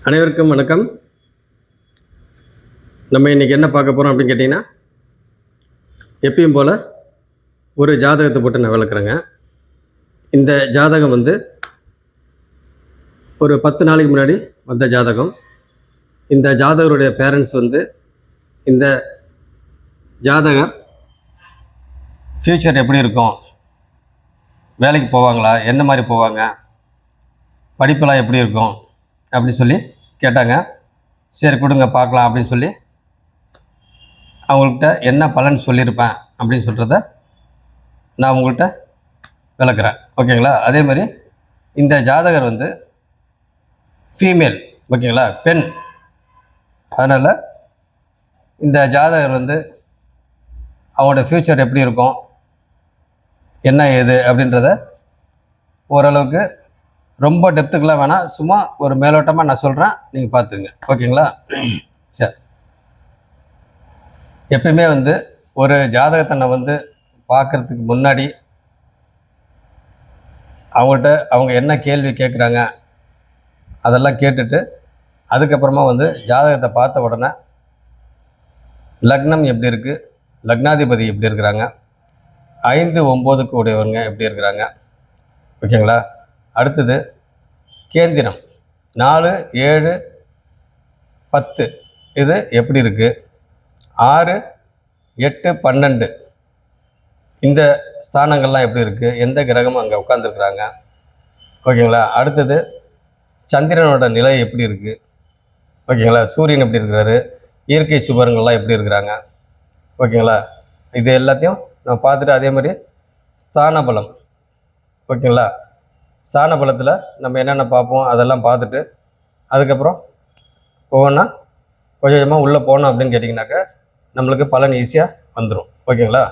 அனைவருக்கும் வணக்கம். நம்ம இன்றைக்கி என்ன பார்க்க போகிறோம் அப்படின்னு கேட்டிங்கன்னா, எப்பயும் போல் ஒரு ஜாதகத்தை போட்டு நான் விளக்குறேங்க. இந்த ஜாதகம் ஒரு 10 நாளைக்கு முன்னாடி வந்த ஜாதகம். இந்த ஜாதகருடைய பேரண்ட்ஸ் இந்த ஜாதகர் ஃப்யூச்சர் எப்படி இருக்கும், வேலைக்கு போவாங்களா, என்ன மாதிரி போவாங்க, படிப்பெல்லாம் எப்படி இருக்கும் அப்படின்னு சொல்லி கேட்டாங்க. சரி கொடுங்க பார்க்கலாம் அப்படின்னு சொல்லி அவங்கள்ட்ட என்ன பலன் சொல்லியிருப்பேன் அப்படின்னு சொல்கிறத நான் உங்கள்கிட்ட விளக்குறேன். ஓகேங்களா? அதே மாதிரி இந்த ஜாதகர் ஃபீமேல், ஓகேங்களா, பெண். அதனால் இந்த ஜாதகர் அவங்களோட ஃப்யூச்சர் எப்படி இருக்கும், என்ன ஏது அப்படின்றத ஓரளவுக்கு ரொம்ப டெப்த்துக்கெலாம் வேணாம், சும்மா ஒரு மேலோட்டமாக நான் சொல்கிறேன், நீங்கள் பார்த்துங்க. ஓகேங்களா? சரி. எப்பயுமே ஒரு ஜாதகத்தை நான் பார்க்குறதுக்கு முன்னாடி அவங்கள்ட்ட அவங்க என்ன கேள்வி கேட்குறாங்க அதெல்லாம் கேட்டுட்டு அதுக்கப்புறமா ஜாதகத்தை பார்த்த உடனே லக்னம் எப்படி இருக்குது, லக்னாதிபதி எப்படி இருக்கிறாங்க, 5, 9க்கு உடையவங்க எப்படி இருக்கிறாங்க, ஓகேங்களா. அடுத்தது கேந்திரம் 4, 7, 10 இது எப்படி இருக்குது, 6, 8, 12 இந்த ஸ்தானங்கள்லாம் எப்படி இருக்குது, எந்த கிரகமும் அங்கே உட்காந்துருக்குறாங்க, ஓகேங்களா. அடுத்தது சந்திரனோட நிலை எப்படி இருக்குது, ஓகேங்களா. சூரியன் எப்படி இருக்கிறாரு, இயற்கை சுபரங்கள்லாம் எப்படி இருக்கிறாங்க, ஓகேங்களா. இது எல்லாத்தையும் நம்ம பார்த்துட்டு அதே மாதிரி ஸ்தான பலம், ஓகேங்களா. ஸ்தான பலத்தில் நம்ம என்னென்ன பார்ப்போம் அதெல்லாம் பார்த்துட்டு அதுக்கப்புறம் ஒவ்வொன்றா கொஞ்சம் கொஞ்சமாக உள்ளே போனோம் அப்படின்னு கேட்டிங்கனாக்கா நம்மளுக்கு பலன் ஈஸியாக வந்துடும். ஓகேங்களா?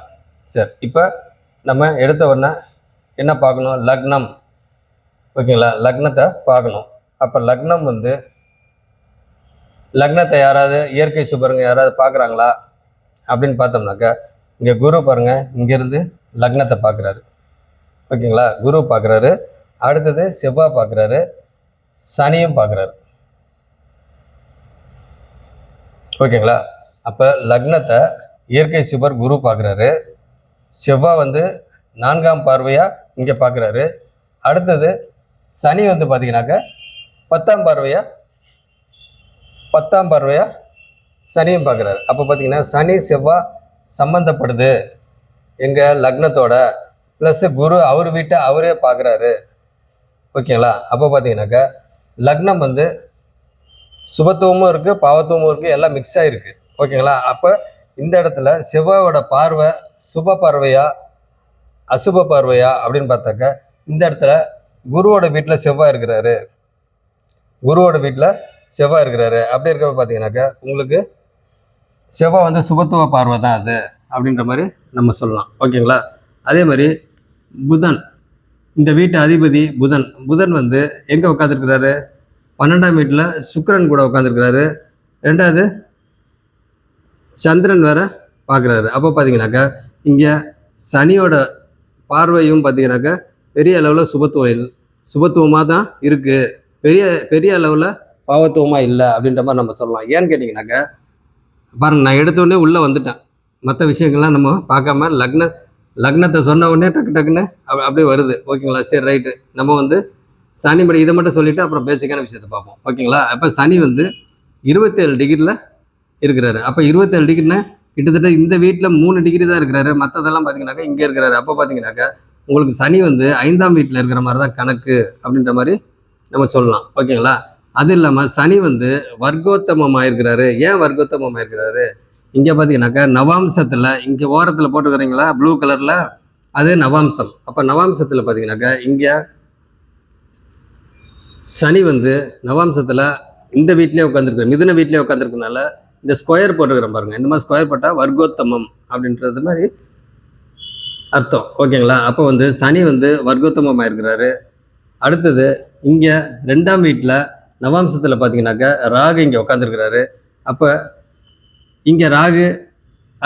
சரி, இப்போ நம்ம எடுத்த உடனே என்ன பார்க்கணும், லக்னம், ஓகேங்களா. லக்னத்தை பார்க்கணும். அப்போ லக்னம் லக்னத்தை யாராவது இயற்கை சுபருங்க யாராவது பார்க்குறாங்களா அப்படின்னு பார்த்தோம்னாக்கா இங்கே குரு பாருங்கள், இங்கேருந்து லக்னத்தை பார்க்குறாரு, ஓகேங்களா. குரு பார்க்குறாரு. அடுத்தது செவ்வாய் பார்க்குறாரு, சனியும் பார்க்குறாரு, ஓகேங்களா. அப்போ லக்னத்தை இயற்கை சுபர் குரு பார்க்குறாரு, செவ்வாய் 4ஆம் பார்வையாக இங்கே பார்க்குறாரு. அடுத்தது சனி பார்த்தீங்கன்னாக்க 10ஆம் பார்வையாக சனியும் பார்க்குறாரு. அப்போ பார்த்தீங்கன்னா சனி செவ்வாய் சம்மந்தப்படுது எங்கள் லக்னத்தோட, ப்ளஸ் குரு அவர் வீட்டை அவரே பார்க்குறாரு, ஓகேங்களா. அப்போ பார்த்தீங்கன்னாக்கா லக்னம் சுபத்துவமும் இருக்குது, பாவத்துவமும் இருக்குது, எல்லாம் மிக்ஸ் ஆகிருக்கு, ஓகேங்களா. அப்போ இந்த இடத்துல செவ்வாயோட பார்வை சுப பார்வையா அசுப பார்வையா அப்படின்னு பார்த்தாக்கா இந்த இடத்துல குருவோட வீட்டில் செவ்வாய் இருக்கிறாரு, அப்படி இருக்கிறப்ப பார்த்தீங்கன்னாக்கா உங்களுக்கு செவ்வாய் சுபத்துவ பார்வை தான் அது அப்படின்ற மாதிரி நம்ம சொல்லலாம், ஓகேங்களா. அதே மாதிரி புதன், இந்த வீட்டு அதிபதி புதன் எங்கே உட்காந்துருக்கிறாரு, 12ஆம் வீட்டில் சுக்கிரன் கூட உட்காந்துருக்கிறாரு. 2வது சந்திரன் வேற பார்க்குறாரு. அப்போ பார்த்தீங்கன்னாக்கா இங்கே சனியோட பார்வையும் பார்த்தீங்கன்னாக்கா பெரிய அளவில் சுபத்துவமாக தான் இருக்குது, பெரிய அளவில் பாவத்துவமாக இல்லை அப்படின்ற மாதிரி நம்ம சொல்லலாம். ஏன்னு கேட்டிங்கனாக்கா பாருங்கள், நான் எடுத்தோடனே உள்ளே வந்துட்டேன், மற்ற விஷயங்கள்லாம் நம்ம பார்க்காம லக்னத்தை சொன்ன உடனே டக்குன்னு அப்படியே வருது, ஓகேங்களா. சரி ரைட்டு, நம்ம சனி படி இதை மட்டும் சொல்லிவிட்டு அப்புறம் பேசிக்கான விஷயத்தை பார்ப்போம், ஓகேங்களா. அப்போ சனி 27 டிகிரியில் இருக்கிறாரு. அப்போ 27 டிகிரினா கிட்டத்தட்ட இந்த வீட்டில் 3 டிகிரி தான் இருக்கிறாரு, மற்றதெல்லாம் பார்த்தீங்கன்னாக்கா இங்கே இருக்கிறாரு. அப்போ பார்த்தீங்கன்னாக்கா உங்களுக்கு சனி 5ஆம் வீட்டில் இருக்கிற மாதிரி தான் கணக்கு அப்படின்ற மாதிரி நம்ம சொல்லலாம், ஓகேங்களா. அது இல்லாமல் சனி வர்க்கோத்தமமாக இருக்கிறாரு. ஏன் வர்க்கோத்தமமாக இருக்கிறாரு, இங்கே பார்த்தீங்கன்னாக்கா நவாம்சத்தில் இங்கே ஓரத்தில் போட்டுக்கிறீங்களா ப்ளூ கலரில், அது நவாம்சம். அப்போ நவாம்சத்தில் பார்த்தீங்கன்னாக்கா இங்கே சனி நவாம்சத்தில் இந்த வீட்லேயே உட்காந்துருக்கு, மிதுன வீட்லேயே உட்காந்துருக்கனால இந்த ஸ்கொயர் போட்டுக்கிறேன் பாருங்கள், இந்த மாதிரி ஸ்கொயர் போட்டால் வர்க்கோத்தமம் அப்படின்றது மாதிரி அர்த்தம், ஓகேங்களா. அப்போ சனி வர்க்கோத்தமமாக இருக்கிறாரு. அடுத்தது இங்கே 2ஆம் வீட்டில் நவாம்சத்தில் பார்த்தீங்கன்னாக்கா ராகு இங்கே உட்காந்துருக்கிறாரு. அப்போ இங்கே ராகு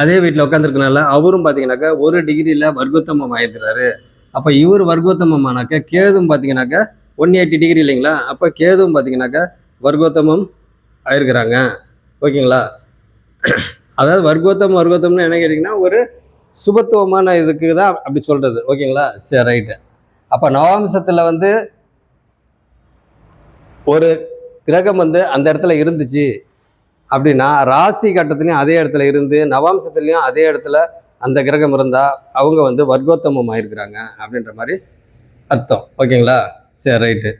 அதே வீட்டில் உட்காந்துருக்கனால அவரும் பார்த்தீங்கன்னாக்கா 1 டிகிரியில் வர்க்கோத்தமம் ஆகிருக்கிறாரு. அப்போ இவர் வர்க்கோத்தமமானாக்கா கேதும் பார்த்தீங்கன்னாக்கா 180 டிகிரி இல்லைங்களா. அப்போ கேதுவும் பார்த்தீங்கன்னாக்கா வர்க்கோத்தமம் ஆயிருக்கிறாங்க. ஓகேங்களா? அதாவது வர்க்கோத்தம்னு என்ன கேட்டிங்கன்னா ஒரு சுபத்துவமான இதுக்கு தான் அப்படி சொல்கிறது. ஓகேங்களா? சரி, ரைட்டு. அப்போ நவாம்சத்தில் வந்து ஒரு கிரகம் வந்து அந்த இடத்துல இருந்துச்சு அப்படின்னா ராசி கட்டத்துலையும் அதே இடத்துல இருந்து நவாம்சத்துலேயும் அதே இடத்துல அந்த கிரகம் இருந்தால் அவங்க வந்து வர்க்கோத்தமம் ஆயிருக்கிறாங்க அப்படின்ற மாதிரி அர்த்தம். ஓகேங்களா? சரி, ரைட்டு.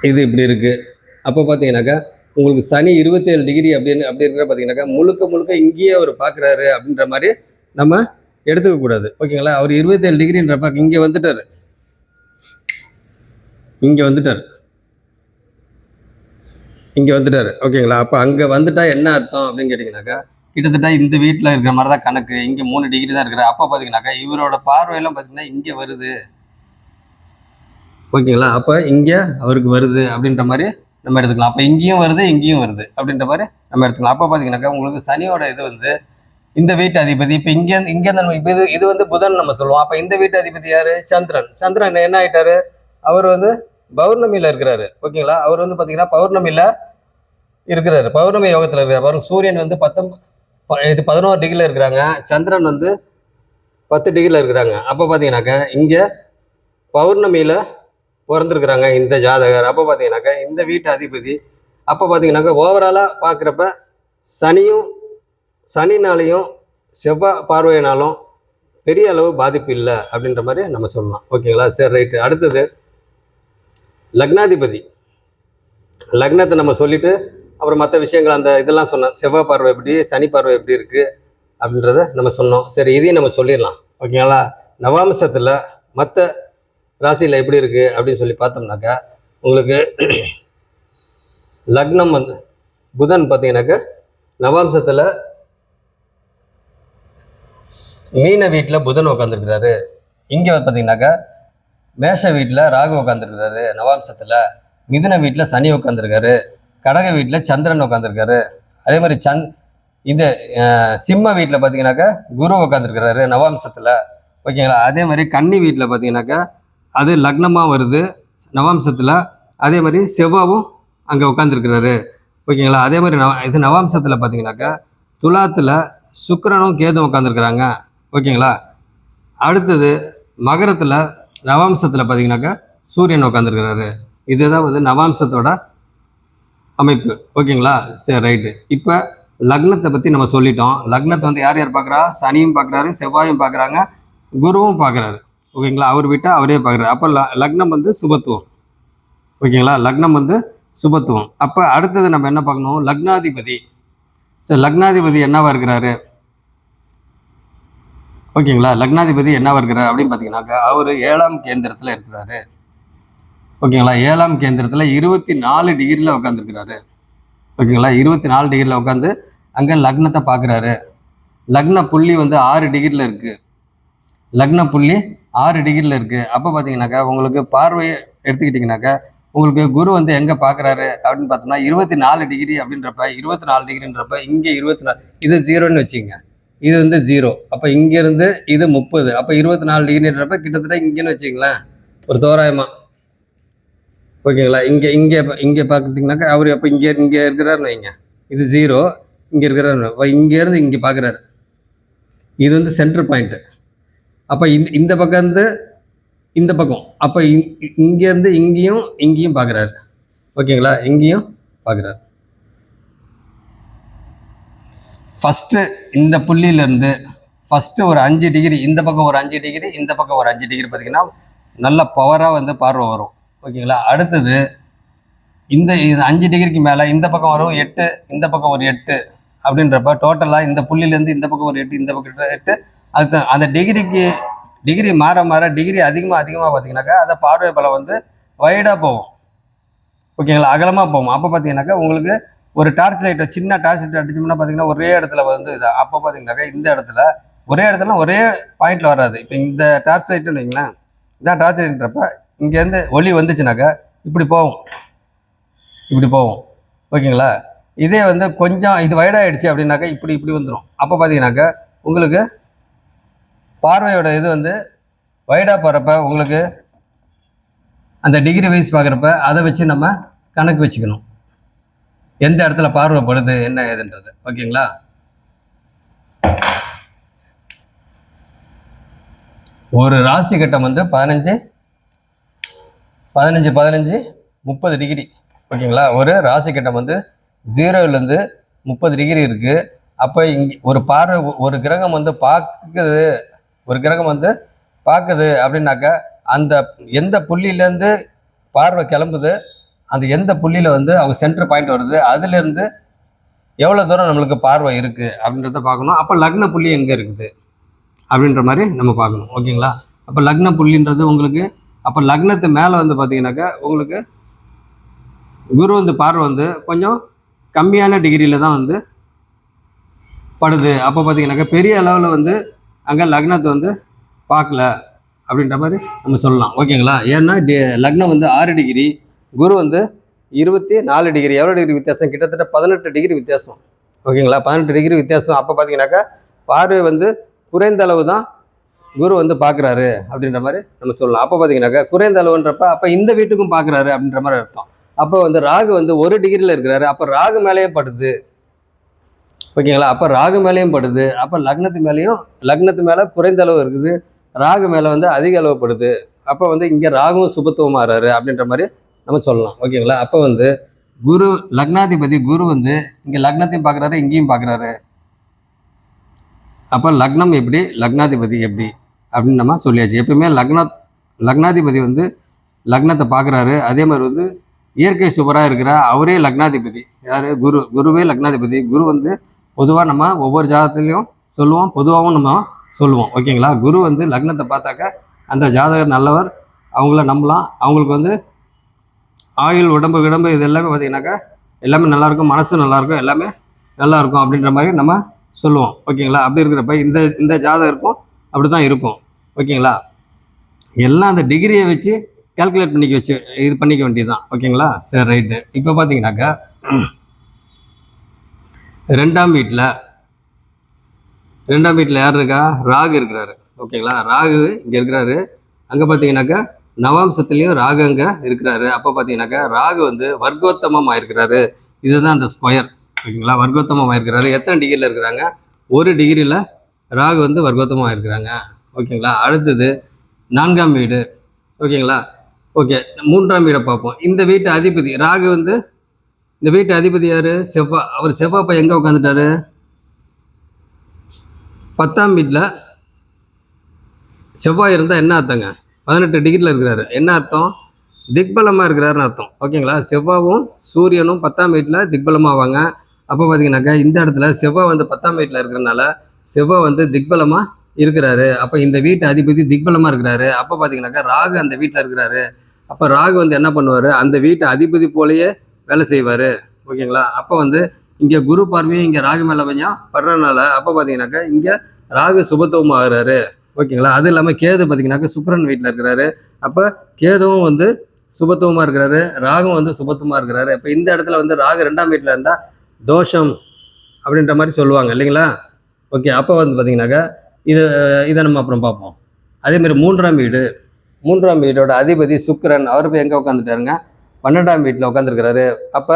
இது இப்படி இருக்குது. அப்போ பார்த்தீங்கன்னாக்கா உங்களுக்கு சனி 27 டிகிரி அப்படி இருக்கிற பார்த்தீங்கன்னாக்கா முழுக்க இங்கேயே அவர் பார்க்குறாரு அப்படின்ற மாதிரி நம்ம எடுத்துக்கக்கூடாது. ஓகேங்களா? அவர் 27 டிகிரின்றப்ப இங்கே வந்துட்டார். ஓகேங்களா? அப்போ அங்கே வந்துட்டா என்ன அர்த்தம் அப்படின்னு கேட்டிங்கனாக்கா கிட்டத்தட்ட இந்த வீட்டில் இருக்கிற மாதிரி தான் கணக்கு. இங்கே 3 டிகிரி தான் இருக்கிற. அப்போ பார்த்தீங்கன்னாக்கா இவரோட பார்வையெல்லாம் பார்த்தீங்கன்னா இங்கே வருது. ஓகேங்களா? அப்போ இங்கே அவருக்கு வருது அப்படின்ற மாதிரி நம்ம எடுத்துக்கலாம். அப்போ இங்கேயும் வருது அப்படின்ற மாதிரி நம்ம எடுத்துக்கலாம். அப்போ பார்த்தீங்கன்னாக்கா உங்களுக்கு சனியோட இது வந்து இந்த வீட்டு அதிபதி இப்போ இங்கே நம்ம இப்போ இது வந்து புதன் நம்ம சொல்லுவோம். அப்போ இந்த வீட்டு அதிபதி யார்? சந்திரன் என்ன ஆகிட்டாரு? அவர் வந்து பௌர்ணமியில் இருக்கிறாரு. ஓகேங்களா? அவர் வந்து பார்த்தீங்கன்னா பௌர்ணமியில் இருக்கிறாரு. பௌர்ணமி யோகத்தில் இருக்கிறார். பாருங்க, சூரியன் வந்து 11 டிகிரியில் இருக்கிறாங்க. சந்திரன் வந்து 10 டிகிரியில் இருக்கிறாங்க. அப்போ பார்த்தீங்கன்னாக்கா இங்கே பௌர்ணமியில் பிறந்திருக்கிறாங்க இந்த ஜாதகர். அப்போ பார்த்தீங்கன்னாக்கா இந்த வீட்டு அதிபதி அப்போ பார்த்தீங்கன்னாக்கா ஓவராலாக பார்க்குறப்ப சனினாலையும் செவ்வாய் பார்வையினாலும் பெரிய அளவு பாதிப்பு இல்லை அப்படின்ற மாதிரி நம்ம சொல்லலாம். ஓகேங்களா? சரி, ரைட்டு. அடுத்தது லக்னாதிபதி. லக்னத்தை நம்ம சொல்லிட்டு அப்புறம் மற்ற விஷயங்கள் அந்த இதெல்லாம் சொன்னோம். செவ்வாய் பார்வை எப்படி, சனி பார்வை எப்படி இருக்குது அப்படின்றத நம்ம சொன்னோம். சரி, இதையும் நம்ம சொல்லிடலாம். ஓகேங்களா? நவாம்சத்தில் மற்ற ராசியில் எப்படி இருக்குது அப்படின்னு சொல்லி பார்த்தோம்னாக்கா உங்களுக்கு லக்னம் வந்து புதன் பார்த்தீங்கன்னாக்கா நவாம்சத்தில் மீன வீட்டில் புதன் உட்காந்துருக்கிறாரு. இங்கே பார்த்தீங்கன்னாக்கா மேஷ வீட்டில் ராகு உட்காந்துருக்கிறாரு. நவாம்சத்தில் மிதுன வீட்டில் சனி உட்காந்துருக்காரு. கடக வீட்டில் சந்திரன் உட்காந்துருக்காரு. அதே மாதிரி இந்த சிம்ம வீட்டில் பார்த்தீங்கன்னாக்கா குரு உட்காந்துருக்கிறாரு நவாம்சத்தில். ஓகேங்களா? அதே மாதிரி கன்னி வீட்டில் பார்த்தீங்கன்னாக்கா அது லக்னமாக வருது நவாம்சத்தில். அதே மாதிரி செவ்வாவும் அங்கே உட்காந்துருக்கிறாரு. ஓகேங்களா? அதே மாதிரி இது நவாம்சத்தில் பார்த்தீங்கன்னாக்கா துலாத்தில் சுக்கிரனும் கேதும் உட்காந்துருக்குறாங்க. ஓகேங்களா? அடுத்தது மகரத்தில் நவாம்சத்தில் பார்த்தீங்கன்னாக்கா சூரியன் உட்காந்துருக்கிறாரு. இதுதான் வந்து நவாம்சத்தோட அமைப்பு. ஓகேங்களா? சரி, ரைட்டு. இப்போ லக்னத்தை பற்றி நம்ம சொல்லிட்டோம். லக்னத்தை வந்து யார் பார்க்குறா? சனியும் பார்க்குறாரு, செவ்வாயும் பார்க்குறாங்க, குருவும் பார்க்குறாரு. ஓகேங்களா? அவர் விட்டால் அவரே பார்க்குறாரு. அப்போ லக்னம் வந்து சுபத்துவம். ஓகேங்களா? லக்னம் வந்து சுபத்துவம். அப்போ அடுத்தது நம்ம என்ன பார்க்கணும்? லக்னாதிபதி. சரி, லக்னாதிபதி என்னவா இருக்கிறாரு? ஓகேங்களா? லக்னாதிபதி என்னவா இருக்கிறார் அப்படின்னு பார்த்தீங்கன்னாக்கா அவர் 7ஆம் கேந்திரத்தில் இருக்கிறாரு. ஓகேங்களா? 7ஆம் கேந்திரத்தில் 24 டிகிரியில் உட்காந்துருக்கிறாரு. ஓகேங்களா? 24 டிகிரியில் உட்காந்து அங்கே லக்னத்தை பார்க்குறாரு. லக்ன புள்ளி வந்து 6 டிகிரியில் இருக்குது. லக்ன புள்ளி 6 டிகிரியில் இருக்குது. அப்போ பார்த்தீங்கன்னாக்கா உங்களுக்கு பார்வையை எடுத்துக்கிட்டிங்கனாக்கா உங்களுக்கு குரு வந்து எங்கே பார்க்குறாரு அப்படின்னு பார்த்தோம்னா 24 டிகிரி அப்படின்றப்ப 24 டிகிரின்றப்ப இங்கே 24 இது 0ன்னு வச்சுக்கோங்க. இது வந்து 0. அப்போ இங்கேருந்து இது 30. அப்போ 24 டிகிரின்றப்ப கிட்டத்தட்ட இங்கேன்னு வச்சுங்களேன் ஒரு தோராயமாக. ஓகேங்களா? இங்கே பார்த்துட்டிங்கனாக்கா அவர் அப்போ இங்கே இருக்கிறாருன்னு வைங்க. இது 0, இங்கே இருக்கிறாரு. அப்போ இங்கேருந்து இங்கே பார்க்குறாரு. இது வந்து சென்டர் பாயிண்ட்டு. அப்போ இந்த பக்கம் இருந்து இந்த பக்கம் அப்போ இங்கேருந்து இங்கேயும் பார்க்குறாரு. ஓகேங்களா? இங்கேயும் பார்க்குறாரு. ஃபஸ்ட்டு இந்த புள்ளியிலேருந்து ஃபஸ்ட்டு ஒரு 5 டிகிரி இந்த பக்கம் ஒரு 5 டிகிரி இந்த பக்கம் ஒரு 5 டிகிரி பார்த்திங்கன்னா நல்ல பவராக வந்து பார்வை வரும். ஓகேங்களா? அடுத்தது இந்த 5 டிகிரிக்கு மேலே இந்த பக்கம் வரும் 8, இந்த பக்கம் ஒரு 8 அப்படின்றப்ப டோட்டலாக இந்த புள்ளியிலேருந்து இந்த பக்கம் ஒரு 8, இந்த பக்கம் 8. அது அந்த டிகிரி மாற டிகிரி அதிகமாக பார்த்தீங்கன்னாக்கா அந்த பார்வை பலம் வந்து வைடாக போகும். ஓகேங்களா? அகலமாக போகும். அப்போ பார்த்தீங்கன்னாக்கா உங்களுக்கு ஒரு டார்ச் லைட்டை சின்ன டார்ச் லைட் அடிச்சோம்னா பார்த்தீங்கன்னா ஒரே இடத்துல வந்து இது. அப்போ பார்த்தீங்கன்னாக்கா இந்த இடத்துல ஒரே பாயிண்டில் வராது. இப்போ இந்த டார்ச் லைட்டுன்னு வைங்களேன், இதான் டார்ச் லைட்ன்றப்ப இங்கேருந்து ஒளி வந்துச்சுனாக்கா இப்படி போகும். ஓகேங்களா? இதே வந்து கொஞ்சம் இது வைடாகிடுச்சு அப்படின்னாக்கா இப்படி வந்துடும். அப்போ பார்த்தீங்கன்னாக்கா உங்களுக்கு பார்வையோட இது வந்து வைடாக போகிறப்ப உங்களுக்கு அந்த டிகிரி வைஸ் பார்க்குறப்ப அதை வச்சு நம்ம கணக்கு வச்சுக்கணும், எந்த இடத்துல பார்வைப்படுது என்ன ஏதுன்றது. ஓகேங்களா? ஒரு ராசி கட்டம் வந்து 15 15 15 30 டிகிரி. ஓகேங்களா? ஒரு ராசி கட்டம் வந்து 0லேருந்து 30 டிகிரி இருக்குது. அப்போ இங்கே ஒரு பார்வை, ஒரு கிரகம் வந்து பார்க்குது, ஒரு கிரகம் வந்து பார்க்குது அப்படின்னாக்கா அந்த எந்த புள்ளியிலேருந்து பார்வை கிளம்புது, அந்த எந்த புள்ளியில் வந்து அவங்க சென்டர் பாயிண்ட் வருது, அதுலேருந்து எவ்வளோ தூரம் நம்மளுக்கு பார்வை இருக்குது அப்படின்றத பார்க்கணும். அப்போ லக்ன புள்ளி எங்கே இருக்குது அப்படின்ற மாதிரி நம்ம பார்க்கணும். ஓகேங்களா? அப்போ லக்ன புள்ளின்றது உங்களுக்கு, அப்போ லக்னத்து மேலே வந்து பார்த்தீங்கன்னாக்கா உங்களுக்கு குரு வந்து பார்வை வந்து கொஞ்சம் கம்மியான டிகிரியில் தான் வந்து படுது. அப்போ பார்த்தீங்கன்னாக்கா பெரிய அளவில் வந்து அங்கே லக்னத்தை வந்து பார்க்கல அப்படின்ற மாதிரி நம்ம சொல்லலாம். ஓகேங்களா? ஏன்னா லக்னம் வந்து 6 டிகிரி, குரு வந்து 24 டிகிரி. எவ்வளோ டிகிரி வித்தியாசம்? கிட்டத்தட்ட 18 டிகிரி வித்தியாசம். ஓகேங்களா? 18 டிகிரி வித்தியாசம். அப்போ பார்த்தீங்கன்னாக்கா பார்வை வந்து குறைந்த அளவு தான் குரு வந்து பார்க்குறாரு அப்படின்ற மாதிரி நம்ம சொல்லலாம். அப்போ பார்த்தீங்கன்னாக்கா குறைந்த அளவுன்றப்ப அப்போ இந்த வீட்டுக்கும் பார்க்குறாரு அப்படின்ற மாதிரி அர்த்தம். அப்போ வந்து ராகு வந்து 1 டிகிரியில் இருக்கிறாரு. அப்போ ராகு மேலேயும் படுது. ஓகேங்களா? அப்போ ராகு மேலேயும் படுது. அப்போ லக்னத்து மேலே குறைந்த அளவு இருக்குது, ராகு மேலே வந்து அதிக அளவு படுது. அப்போ வந்து இங்கே ராகுவும் சுபத்துவம் மாறாரு அப்படின்ற மாதிரி நம்ம சொல்லலாம். ஓகேங்களா? அப்போ வந்து குரு லக்னாதிபதி குரு வந்து இங்கே லக்னத்தையும் பார்க்குறாரு, இங்கேயும் பார்க்குறாரு. அப்போ லக்னம் எப்படி, லக்னாதிபதி எப்படி அப்படின்னு நம்ம சொல்லியாச்சு. எப்பவுமே லக்னாதிபதி வந்து லக்னத்தை பார்க்குறாரு. அதே மாதிரி வந்து இயற்கை சுபராக இருக்கிற அவரே லக்னாதிபதி. யார்? குருவே லக்னாதிபதி. குரு வந்து பொதுவாக நம்ம ஒவ்வொரு ஜாதகத்துலேயும் சொல்லுவோம், பொதுவாகவும் நம்ம சொல்லுவோம். ஓகேங்களா? குரு வந்து லக்னத்தை பார்த்தாக்க அந்த ஜாதகர் நல்லவர், அவங்கள நம்பலாம். அவங்களுக்கு வந்து ஆயுள், உடம்பு இது எல்லாமே பார்த்தீங்கன்னாக்கா எல்லாமே நல்லாயிருக்கும், மனசு நல்லாயிருக்கும், எல்லாமே நல்லாயிருக்கும் அப்படின்ற மாதிரி நம்ம சொல்லுவோம். ஓகேங்களா? அப்படி இருக்கிறப்ப இந்த ஜாதகருக்கும் அப்படி தான் இருக்கும். ஓகேங்களா? எல்லாம் அந்த டிகிரியை வச்சு கால்குலேட் பண்ணிக்க வேண்டியது தான். ஓகேங்களா? சரி, ரைட்டு. இப்போ பார்த்தீங்கன்னாக்கா ரெண்டாம் வீட்டில் யார் இருக்கா? ராகு இருக்கிறாரு. ஓகேங்களா? ராகு இங்கே இருக்கிறாரு. அங்கே பார்த்தீங்கன்னாக்கா நவாம்சத்துலேயும் ராகு அங்கே இருக்கிறாரு. அப்போ பார்த்தீங்கன்னாக்கா ராகு வந்து வர்க்கோத்தமம் ஆயிருக்கிறாரு. இதுதான் அந்த ஸ்கொயர். ஓகேங்களா? வர்க்கோத்தமம் ஆயிருக்கிறாரு. எத்தனை டிகிரியில் இருக்கிறாங்க? 1 டிகிரியில் ராகு வந்து வர்க்கோத்தமம் ஆயிருக்கிறாங்க. ஓகேங்களா? அடுத்தது 4ஆம் வீடு. ஓகேங்களா? ஓகே, 3ஆம் வீடை பார்ப்போம். இந்த வீட்டு அதிபதி ராகு வந்து, இந்த வீட்டு அதிபதி யார்? செவ்வாய். அவர் செவ்வாய் எங்கே உட்காந்துட்டாரு? 10ஆம் வீட்டில் செவ்வாய் இருந்தால் என்ன அர்த்தங்க? 18 டிகிரியில் இருக்கிறாரு. என்ன அர்த்தம்? திக்பலமாக இருக்கிறாருன்னு அர்த்தம். ஓகேங்களா? செவ்வாயும் சூரியனும் 10ஆம் வீட்டில் திக்பலமாவாங்க. அப்போ பார்த்தீங்கன்னாக்கா இந்த இடத்துல செவ்வாய் வந்து 10ஆம் வீட்டில் இருக்கிறனால செவ்வாய் வந்து திக்பலமாக இருக்கிறாரு. அப்போ இந்த வீட்டு அதிபதி திக்பலமாக இருக்கிறாரு. அப்போ பார்த்தீங்கன்னாக்கா ராகு அந்த வீட்டில் இருக்கிறாரு. அப்போ ராகு வந்து என்ன பண்ணுவார்? அந்த வீட்டு அதிபதி போலேயே வேலை செய்வார். ஓகேங்களா? அப்போ வந்து இங்கே குரு பார்வையும் இங்கே ராகு மேலே கொஞ்சம் படுறதுனால அப்போ பார்த்தீங்கன்னாக்கா இங்கே ராகு சுபத்துவம் ஆகுறாரு. ஓகேங்களா? அது இல்லாமல் கேது பார்த்தீங்கன்னாக்கா சுக்கிரன் வீட்டில் இருக்கிறாரு. அப்போ கேதுவும் வந்து சுபத்துவமாக இருக்கிறாரு, ராகும் வந்து சுபத்துவமாக இருக்கிறாரு. இப்போ இந்த இடத்துல வந்து ராகு 2ஆம் வீட்டில் இருந்தால் தோஷம் அப்படின்ற மாதிரி சொல்லுவாங்க இல்லைங்களா? ஓகே, அப்போ வந்து பார்த்தீங்கன்னாக்கா இதை நம்ம அப்புறம் பார்ப்போம். அதேமாதிரி 3ஆம் வீடோட அதிபதி சுக்கிரன். அவர் போய் எங்கே உட்காந்துட்டாருங்க? 12ஆம் வீட்டில் உட்காந்துருக்கிறாரு. அப்போ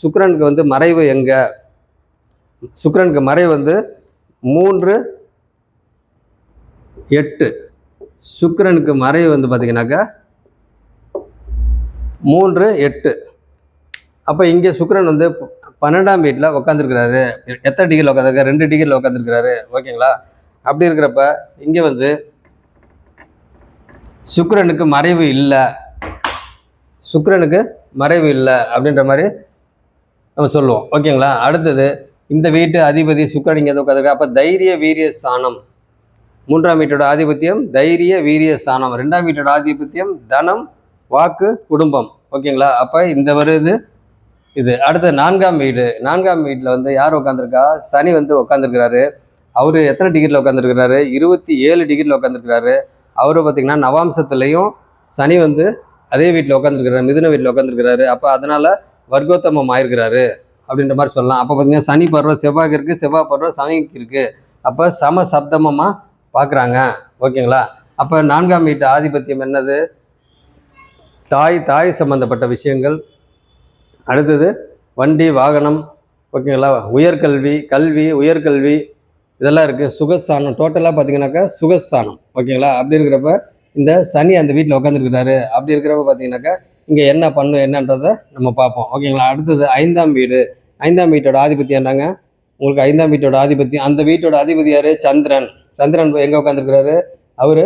சுக்கிரனுக்கு வந்து மறைவு எங்கே? சுக்கிரனுக்கு மறைவு வந்து 3-8. சுக்கிரனுக்கு மறைவு வந்து பார்த்தீங்கன்னாக்கா 3-8. அப்போ இங்கே சுக்கிரன் வந்து 12ஆம் வீட்டில் உட்காந்துருக்கிறாரு. எத்தனை டிகிரியில் உட்காந்துருக்காரு? 2 டிகிரியில் உட்காந்துருக்கிறாரு. ஓகேங்களா? அப்படி இருக்கிறப்ப இங்கே வந்து சுக்கிரனுக்கு மறைவு இல்லை, அப்படின்ற மாதிரி நம்ம சொல்லுவோம். ஓகேங்களா? அடுத்தது இந்த வீட்டு அதிபதி சுக்கிரன் இங்கே உட்காந்துருக்கா. அப்போ தைரிய வீரிய ஸ்தானம். 3ஆம் வீட்டோட ஆதிபத்தியம் தைரிய வீரிய ஸ்தானம். 2ஆம் வீட்டோட ஆதிபத்தியம் தனம், வாக்கு, குடும்பம். ஓகேங்களா? அப்போ இந்த வருது இது. அடுத்து 4ஆம் வீட்டில் வந்து யார் உட்காந்துருக்கா? சனி வந்து உட்காந்துருக்கிறாரு. அவர் எத்தனை டிகிரியில் உட்காந்துருக்கிறாரு? 27 டிகிரியில் உட்காந்துருக்கிறாரு. அவரு பார்த்தீங்கன்னா நவாம்சத்துலேயும் சனி வந்து அதே வீட்டில் உட்காந்துருக்கிறாரு, மிதுன வீட்டில் உட்காந்துருக்கிறாரு. அப்போ அதனால் வர்க்கோத்தமம் ஆயிருக்கிறாரு அப்படின்ற மாதிரி சொல்லலாம். அப்போ பார்த்தீங்கன்னா சனி பருவ செவ்வாய்க்கு இருக்குது, செவ்வாய் பருவ சனிக்கு இருக்குது. அப்போ சம சப்தமமாக பார்க்குறாங்க. ஓகேங்களா? அப்போ 4ஆம் வீட்டு ஆதிபத்தியம் என்னது? தாய் சம்பந்தப்பட்ட விஷயங்கள், அடுத்தது வண்டி வாகனம், ஓகேங்களா, உயர்கல்வி, கல்வி, உயர்கல்வி இதெல்லாம் இருக்குது. சுகஸ்தானம் டோட்டலாக பார்த்தீங்கன்னாக்கா சுகஸ்தானம், ஓகேங்களா. அப்படி இருக்கிறப்ப இந்த சனி அந்த வீட்டில் உட்காந்துருக்கிறாரு. அப்படி இருக்கிறப்ப பார்த்தீங்கன்னாக்கா இங்கே என்ன பண்ணும் என்னன்றதை நம்ம பார்ப்போம், ஓகேங்களா. அடுத்தது 5ஆம் வீடு. 5ஆம் வீட்டோட ஆதிபத்தியம் என்னங்க? உங்களுக்கு 5ஆம் வீட்டோட ஆதிபத்தியம், அந்த வீட்டோட அதிபதி யார்? சந்திரன். சந்திரன் எங்கே உட்காந்துருக்கிறாரு? அவர்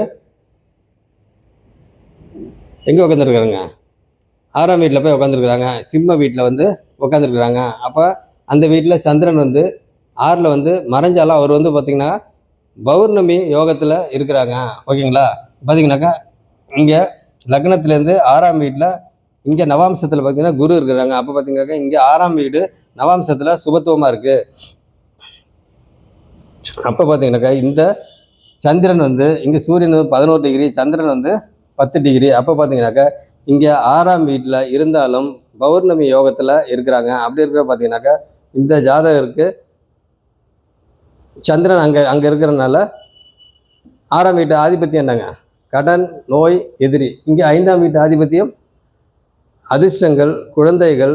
எங்கே உட்காந்துருக்காருங்க? 6ஆம் வீட்டில் போய் உட்காந்துருக்குறாங்க. சிம்ம வீட்டில் வந்து உட்காந்துருக்குறாங்க. அப்போ அந்த வீட்டில் சந்திரன் வந்து 6ல் வந்து மறைஞ்சாலும் அவர் வந்து பார்த்திங்கன்னா பௌர்ணமி யோகத்தில் இருக்கிறாங்க, ஓகேங்களா. பார்த்தீங்கன்னாக்கா இங்கே லக்னத்துலேருந்து 6ஆம் வீட்டில் இங்கே நவாம்சத்தில் பார்த்தீங்கன்னா குரு இருக்கிறாங்க. அப்போ பார்த்தீங்கன்னாக்கா இங்கே 6ஆம் வீடு நவாம்சத்தில் சுபத்துவமாக இருக்குது. அப்போ பார்த்தீங்கன்னாக்கா இந்த சந்திரன் வந்து இங்கே சூரியன் 11 டிகிரி, சந்திரன் வந்து 10 டிகிரி. அப்போ பார்த்தீங்கன்னாக்கா இங்கே 6ஆம் வீட்டில் இருந்தாலும் பௌர்ணமி யோகத்தில் இருக்கிறாங்க. அப்படி இருக்கிற பார்த்தீங்கன்னாக்கா இந்த ஜாதகருக்கு சந்திரன் அங்கே இருக்கிறனால 6ஆம் வீட்டு ஆதிபத்தியம் என்னங்க? கடன், நோய், எதிரி. இங்கே 5ஆம் வீட்டு ஆதிபத்தியம் அதிர்ஷ்டங்கள், குழந்தைகள்,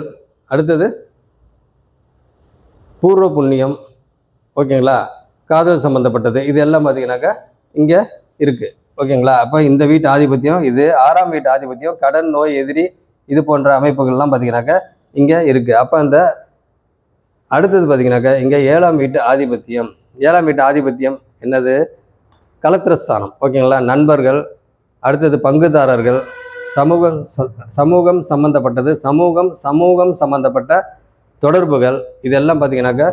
அடுத்தது பூர்வ புண்ணியம், ஓகேங்களா, காதல் சம்மந்தப்பட்டது. இது எல்லாம் பார்த்தீங்கன்னாக்கா இங்கே இருக்குது, ஓகேங்களா. அப்போ இந்த வீட்டு ஆதிபத்தியம் இது. 6ஆம் வீட்டு ஆதிபத்தியம் கடன், நோய், எதிரி இது போன்ற அமைப்புகள்லாம் பார்த்தீங்கன்னாக்கா இங்கே இருக்குது. அப்போ அந்த அடுத்தது பார்த்தீங்கன்னாக்கா இங்கே 7ஆம் வீட்டு ஆதிபத்தியம். 7ஆம் வீட்டு ஆதிபத்தியம் என்னது? கலத்திரஸ்தானம், ஓகேங்களா. நண்பர்கள், அடுத்தது பங்குதாரர்கள், சமூகம் சம்பந்தப்பட்டது, சமூகம் சம்பந்தப்பட்ட தொடர்புகள், இதெல்லாம் பார்த்தீங்கன்னாக்கா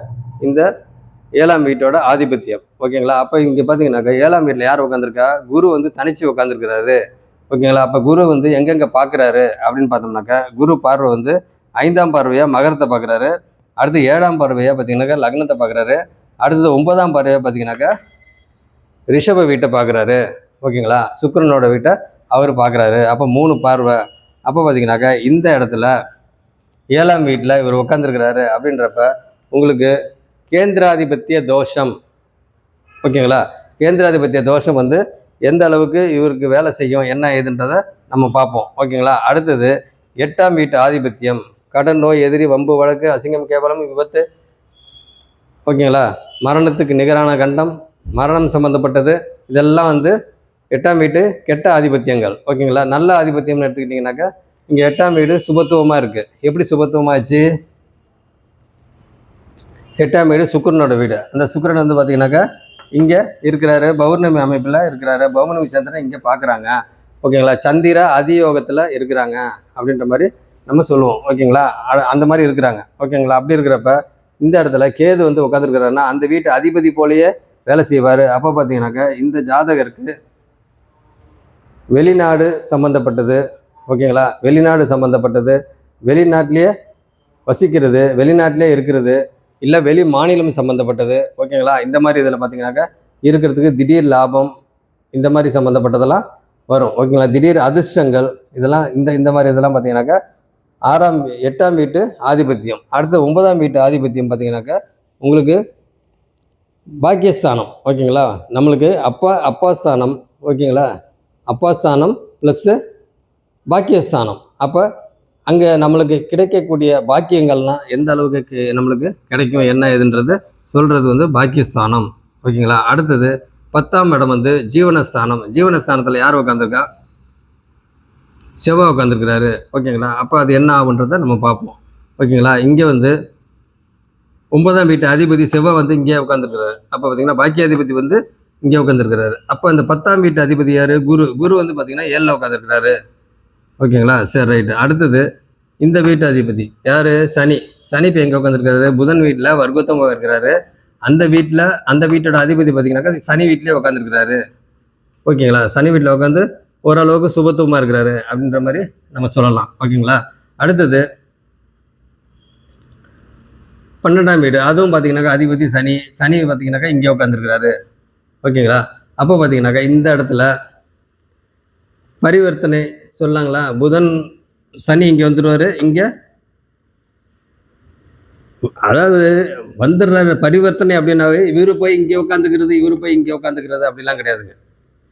இந்த 7ஆம் வீட்டோட ஆதிபத்தியம், ஓகேங்களா. அப்போ இங்கே பார்த்தீங்கன்னாக்கா 7ஆம் வீட்டில் யார் உட்காந்துருக்கா? குரு வந்து தனிச்சு உட்காந்துருக்கிறாரு, ஓகேங்களா. அப்போ குரு வந்து எங்கெங்கே பார்க்குறாரு அப்படின்னு பார்த்தோம்னாக்கா குரு பார்வை வந்து 5ஆம் பார்வையாக மகரத்தை பார்க்குறாரு. அடுத்து 7ஆம் பார்வையாக பார்த்தீங்கன்னாக்கா லக்னத்தை பார்க்குறாரு. அடுத்தது 9ஆம் பார்வையாக பார்த்தீங்கன்னாக்கா ரிஷப வீட்டை பார்க்குறாரு, ஓகேங்களா. சுக்கிரனோட வீட்டை அவர் பார்க்குறாரு. அப்போ 3 பார்வை. அப்போ பார்த்தீங்கன்னாக்கா இந்த இடத்துல 7ஆம் வீட்டில் இவர் உட்காந்துருக்கிறாரு. அப்படின்றப்ப உங்களுக்கு கேந்திராதிபத்திய தோஷம், ஓகேங்களா. கேந்திராதிபத்திய தோஷம் வந்து எந்த அளவுக்கு இவருக்கு வேலை செய்யும் என்ன ஏதுன்றதை நம்ம பார்ப்போம், ஓகேங்களா. அடுத்தது 8ஆம் வீட்டு ஆதிபத்தியம் கடன், நோய், எதிரி, வம்பு, வழக்கு, அசிங்கம், கேவலம், விபத்து, ஓகேங்களா. மரணத்துக்கு நிகரான கண்டம், மரணம் சம்மந்தப்பட்டது, இதெல்லாம் வந்து 8ஆம் வீட்டு கெட்ட ஆதிபத்தியங்கள், ஓகேங்களா. நல்ல ஆதிபத்தியம்னு எடுத்துக்கிட்டிங்கனாக்கா இங்கே 8ஆம் வீடு சுபத்துவமாக இருக்குது. எப்படி சுபத்துவமாச்சு? 8ஆம் வீடு சுக்கிரனோட வீடு. அந்த சுக்கிரன் வந்து பார்த்தீங்கன்னாக்கா இங்கே இருக்கிறாரு, பௌர்ணமி அமைப்பில் இருக்கிறாரு. பௌர்ணமி சந்திரன் இங்கே பார்க்குறாங்க, ஓகேங்களா. சந்திர அதியோகத்தில் இருக்கிறாங்க அப்படின்ற மாதிரி நம்ம சொல்லுவோம், ஓகேங்களா. அந்த மாதிரி இருக்கிறாங்க, ஓகேங்களா. அப்படி இருக்கிறப்ப இந்த இடத்துல கேது வந்து உட்காந்துருக்கிறாருன்னா அந்த வீட்டு அதிபதி போலேயே வேலை செய்வார். அப்போ பார்த்தீங்கன்னாக்கா இந்த ஜாதகருக்கு வெளிநாடு சம்மந்தப்பட்டது, ஓகேங்களா. வெளிநாடு சம்மந்தப்பட்டது, வெளிநாட்டிலேயே வசிக்கிறது, வெளிநாட்டிலே இருக்கிறது, இல்லை வெளி மாநிலம் சம்மந்தப்பட்டது, ஓகேங்களா. இந்த மாதிரி இதில் பார்த்தீங்கன்னாக்கா இருக்கிறதுக்கு திடீர் லாபம் இந்த மாதிரி சம்மந்தப்பட்டதெல்லாம் வரும், ஓகேங்களா. திடீர் அதிர்ஷ்டங்கள் இதெல்லாம் இந்த மாதிரி இதெல்லாம் பார்த்தீங்கன்னாக்கா 8ஆம் வீட்டு ஆதிபத்தியம். அடுத்து 9ஆம் வீட்டு ஆதிபத்தியம் பார்த்தீங்கன்னாக்கா உங்களுக்கு பாக்கியஸ்தானம், ஓகேங்களா. நம்மளுக்கு அப்பா ஸ்தானம், ஓகேங்களா. அப்பா ஸ்தானம் ப்ளஸ்ஸு பாக்கியஸ்தானம். அப்போ அங்கே நம்மளுக்கு கிடைக்கக்கூடிய பாக்கியங்கள்லாம் எந்த அளவுக்கு நம்மளுக்கு கிடைக்கும் என்ன ஏதுன்றது சொல்கிறது வந்து பாக்கியஸ்தானம், ஓகேங்களா. அடுத்தது 10ஆம் இடம் வந்து ஜீவனஸ்தானம். ஜீவனஸ்தானத்தில் யார் உட்காந்துருக்கா? செவ்வாய் உட்காந்துருக்கிறாரு, ஓகேங்களா. அப்போ அது என்ன ஆகுன்றதை நம்ம பார்ப்போம், ஓகேங்களா. இங்கே வந்து 9ஆம் வீட்டு அதிபதி செவ்வாய் வந்து இங்கே உட்காந்துருக்கிறாரு. அப்போ பார்த்தீங்கன்னா பாக்கிய அதிபதி வந்து இங்கே உட்காந்துருக்கிறாரு. அப்போ இந்த 10ஆம் வீட்டு அதிபதி யார்? குரு வந்து பார்த்தீங்கன்னா 7ல் உட்காந்துருக்கிறாரு, ஓகேங்களா. சரி, ரைட்டு. அடுத்தது இந்த வீட்டு அதிபதி யார்? சனி. இப்போ எங்கே உட்காந்துருக்கிறாரு? புதன் வீட்டில் வர்க்கோத்தமாக இருக்கிறாரு. அந்த வீட்டோட அதிபதி பார்த்தீங்கன்னாக்கா சனி வீட்டிலே உட்காந்துருக்கிறாரு, ஓகேங்களா. சனி வீட்டில் உட்காந்து ஓரளவுக்கு சுபத்துவமாக இருக்கிறாரு அப்படின்ற மாதிரி நம்ம சொல்லலாம், ஓகேங்களா. அடுத்தது 12ஆம் வீடு, அதுவும் பார்த்தீங்கன்னாக்கா அதிபதி சனி பார்த்தீங்கன்னாக்கா இங்கே உட்காந்துருக்கிறாரு, ஓகேங்களா. அப்போ பார்த்தீங்கன்னாக்கா இந்த இடத்துல பரிவர்த்தனை சொல்லாங்களா, புதன் சனி இங்கே வந்துடுவார். இங்கே அதாவது வந்துடுறாரு பரிவர்த்தனை அப்படின்னாவே இவரு போய் இங்கே உட்காந்துக்கிறது அப்படிலாம் கிடையாதுங்க,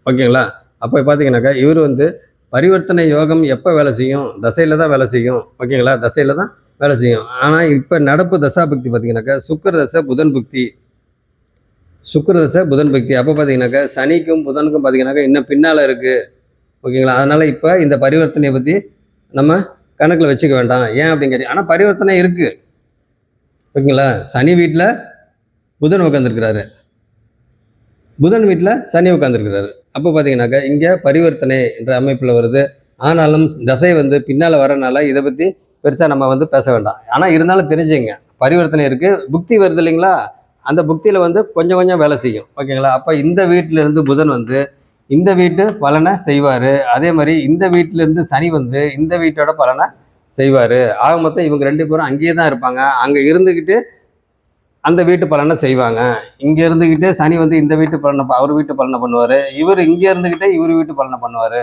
ஓகேங்களா. அப்போ பார்த்தீங்கன்னாக்கா இவர் வந்து பரிவர்த்தனை யோகம் எப்போ வேலை செய்யும்? தசையில் தான் வேலை செய்யும், ஓகேங்களா. தசையில் தான் வேலை செய்யும். ஆனால் இப்போ நடப்பு தசாபக்தி பார்த்தீங்கன்னாக்கா சுக்கிர தசை புதன் புக்தி, சுக்கிர தசை புதன் பக்தி. அப்போ பார்த்தீங்கன்னாக்கா சனிக்கும் புதனுக்கும் பார்த்தீங்கன்னாக்கா இன்னும் பின்னால் இருக்குது. ஓகேங்களா? அதனால் இப்போ இந்த பரிவர்த்தனையை பற்றி நம்ம கணக்கில் வச்சுக்க வேண்டாம். ஏன் அப்படின்னு கேட்டீங்க, ஆனால் பரிவர்த்தனை இருக்குது. ஓகேங்களா? சனி வீட்டில் புதன் உட்காந்துருக்கிறாரு, புதன் வீட்டில் சனி உட்காந்துருக்கிறாரு. அப்போ பார்த்தீங்கன்னாக்கா இங்கே பரிவர்த்தனை என்ற அமைப்பில் வருது. ஆனாலும் தசை வந்து பின்னால் வரனால இதை பற்றி பெருசாக நம்ம வந்து பேச வேண்டாம். ஆனால் இருந்தாலும் தெரிஞ்சுங்க, பரிவர்த்தனை இருக்குது, புக்தி வருது இல்லைங்களா? அந்த புக்தியில் வந்து கொஞ்சம் கொஞ்சம் வேலை செய்யும். ஓகேங்களா? அப்போ இந்த வீட்டிலேருந்து புதன் வந்து இந்த வீட்டு பலனை செய்வார். அதே மாதிரி இந்த வீட்டிலேருந்து சனி வந்து இந்த வீட்டோட பலனை செய்வார். ஆக மொத்தம் இவங்க 2 பேரும் அங்கேயே தான் இருப்பாங்க. அங்கே இருந்துக்கிட்டு அந்த வீட்டு பலனை செய்வாங்க. இங்கே இருந்துக்கிட்டே சனி வந்து இந்த வீட்டு பலனை அவர் வீட்டு பலனை பண்ணுவார், இவர் இங்கே இருந்துக்கிட்டே இவர் வீட்டு பலனை பண்ணுவார்.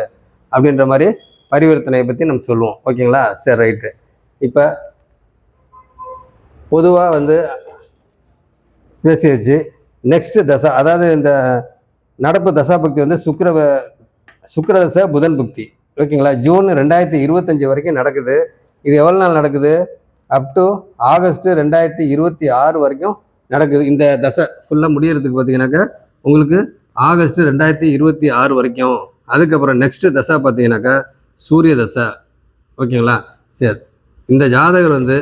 அப்படின்ற மாதிரி பரிவர்த்தனையை பற்றி நம்ம சொல்லுவோம். ஓகேங்களா? சரி, ரைட்டு. இப்போ பொதுவாக வந்து பேசியாச்சு. நெக்ஸ்ட்டு தசா, அதாவது இந்த நடப்பு தசாபக்தி வந்து சுக்கிர தசை புதன் புக்தி. ஓகேங்களா? ஜூன் 2025 வரைக்கும் நடக்குது. இது எவ்வளோ நாள் நடக்குது? அப் டு ஆகஸ்ட் 2026 வரைக்கும் நடக்குது. இந்த தசை ஃபுல்லாக முடியறதுக்கு பார்த்தீங்கன்னாக்கா உங்களுக்கு ஆகஸ்ட் 2026 வரைக்கும். அதுக்கப்புறம் நெக்ஸ்ட்டு தசை பார்த்தீங்கன்னாக்கா சூரிய தசை. ஓகேங்களா? சரி, இந்த ஜாதகர் வந்து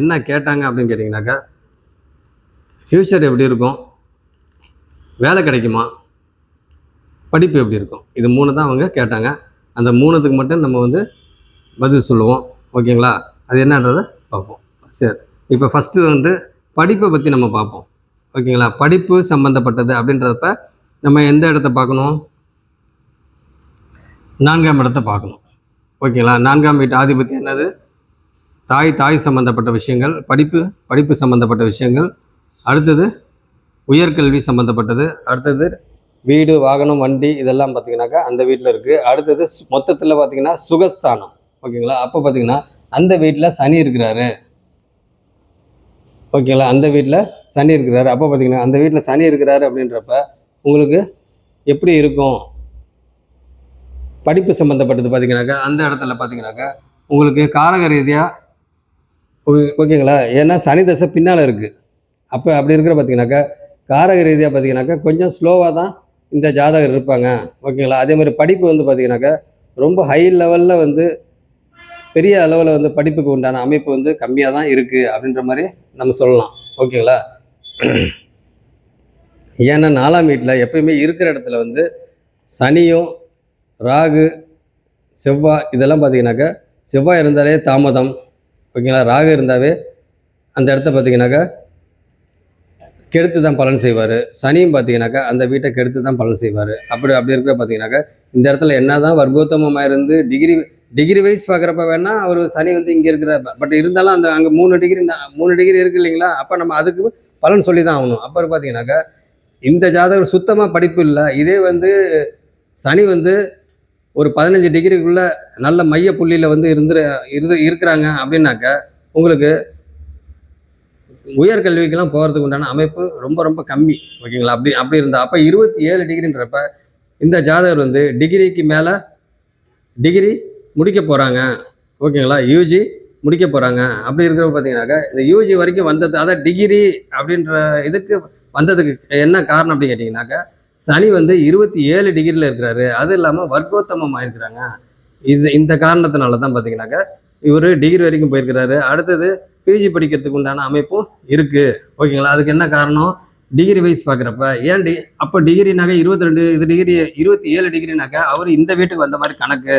என்ன கேட்டாங்க அப்படின்னு கேட்டிங்கனாக்கா, ஃப்யூச்சர் எப்படி இருக்கும், வேலை கிடைக்குமா, படிப்பு எப்படி இருக்கும், இது 3 தான் அவங்க கேட்டாங்க. அந்த 3த்துக்கு மட்டும் நம்ம வந்து பதில் சொல்லுவோம். ஓகேங்களா? அது என்னன்றதை பார்ப்போம். சரி, இப்போ ஃபஸ்ட்டு வந்து படிப்பை பற்றி நம்ம பார்ப்போம். ஓகேங்களா? படிப்பு சம்மந்தப்பட்டது அப்படின்றப்ப நம்ம எந்த இடத்த பார்க்கணும்? 4ஆம் இடத்தை பார்க்கணும். ஓகேங்களா? 4ஆம் வீட்டு ஆதிபத்தியம் என்னது? தாய் சம்மந்தப்பட்ட விஷயங்கள், படிப்பு சம்மந்தப்பட்ட விஷயங்கள். அடுத்தது உயர்கல்வி சம்மந்தப்பட்டது. அடுத்தது வீடு, வாகனம், வண்டி, இதெல்லாம் பார்த்தீங்கன்னாக்கா அந்த வீட்டில் இருக்குது. அடுத்தது மொத்தத்தில் பார்த்தீங்கன்னா சுகஸ்தானம். ஓகேங்களா? அப்போ பார்த்தீங்கன்னா அந்த வீட்டில் சனி இருக்கிறாரு. ஓகேங்களா? அந்த வீட்டில் சனி இருக்கிறாரு. அப்போ பார்த்தீங்கன்னா அந்த வீட்டில் சனி இருக்கிறாரு அப்படின்றப்ப உங்களுக்கு எப்படி இருக்கும்? படிப்பு சம்மந்தப்பட்டது பார்த்தீங்கன்னாக்கா அந்த இடத்துல பார்த்தீங்கன்னாக்கா உங்களுக்கு காரக ரீதியாக, ஓகேங்களா? ஏன்னா சனி தசை பின்னால் இருக்குது. அப்போ அப்படி இருக்கிற பார்த்தீங்கன்னாக்கா காரக ரீதியாக பார்த்தீங்கன்னாக்கா கொஞ்சம் ஸ்லோவாக தான் இந்த ஜாதகர் இருப்பாங்க. ஓகேங்களா? அதே மாதிரி படிப்பு வந்து பார்த்தீங்கன்னாக்கா ரொம்ப ஹை லெவலில் வந்து பெரிய அளவில் வந்து படிப்புக்கு உண்டான அமைப்பு வந்து கம்மியாக தான் இருக்குது அப்படின்ற மாதிரி நம்ம சொல்லலாம். ஓகேங்களா? ஏன்னா 4ஆம் வீட்டில் எப்பயுமே இருக்கிற இடத்துல வந்து சனியும் ராகு செவ்வாய் இதெல்லாம் பார்த்தீங்கன்னாக்கா, செவ்வாய் இருந்தாலே தாமதம். ஓகேங்களா? ராகு இருந்தாவே அந்த இடத்த பார்த்தீங்கன்னாக்கா கெடுத்து தான் பலன் செய்வார். சனியும் பார்த்தீங்கன்னாக்கா அந்த வீட்டை கெடுத்து தான் பலன் செய்வார். அப்படி இருக்கிற பார்த்தீங்கன்னாக்கா இந்த இடத்துல என்ன தான் வர்க்கோத்தமமாக இருந்து டிகிரி வைஸ் பார்க்குறப்ப வேணால் அவர் சனி வந்து இங்கே இருக்கிற, பட் இருந்தாலும் அந்த அங்கே 3 டிகிரி இருக்குது இல்லைங்களா? அப்போ நம்ம அதுக்கு பலன் சொல்லி தான் ஆகணும். அப்புறம் பார்த்தீங்கன்னாக்கா இந்த ஜாதகர் சுத்தமாக படிப்பு இல்லை. இதே வந்து சனி வந்து ஒரு 15 டிகிரிக்குள்ளே நல்ல மைய புள்ளியில் வந்து இருக்கிறாங்க அப்படின்னாக்கா உங்களுக்கு உயர்கல்விக்கெல்லாம் போகிறதுக்கு உண்டான அமைப்பு ரொம்ப ரொம்ப கம்மி. ஓகேங்களா? அப்படி இருந்தால் அப்போ 27 டிகிரின்றப்ப இந்த ஜாதகர் வந்து டிகிரிக்கு மேலே டிகிரி முடிக்க போகிறாங்க. ஓகேங்களா? யூஜி முடிக்க போகிறாங்க. அப்படி இருக்கிறப்ப பார்த்தீங்கன்னாக்கா இந்த யூஜி வரைக்கும் வந்தது, அதாவது டிகிரி அப்படின்ற இதுக்கு வந்ததுக்கு என்ன காரணம் அப்படின்னு கேட்டிங்கனாக்கா சனி வந்து 27 டிகிரியில் இருக்கிறாரு. அது இல்லாமல் வர்க்கோத்தமம் ஆயிருக்கிறாங்க. இந்த காரணத்தினால தான் பார்த்தீங்கன்னாக்கா இவர் டிகிரி வரைக்கும் போயிருக்கிறாரு. அடுத்தது பிஜி படிக்கிறதுக்கு உண்டான அமைப்பும் இருக்குது. ஓகேங்களா? அதுக்கு என்ன காரணம்? டிகிரி வைஸ் பார்க்குறப்ப ஏன் அப்போ டிகிரினாக்கா 22 இது டிகிரி 27 டிகிரினாக்கா அவர் இந்த வீட்டுக்கு வந்த மாதிரி கணக்கு.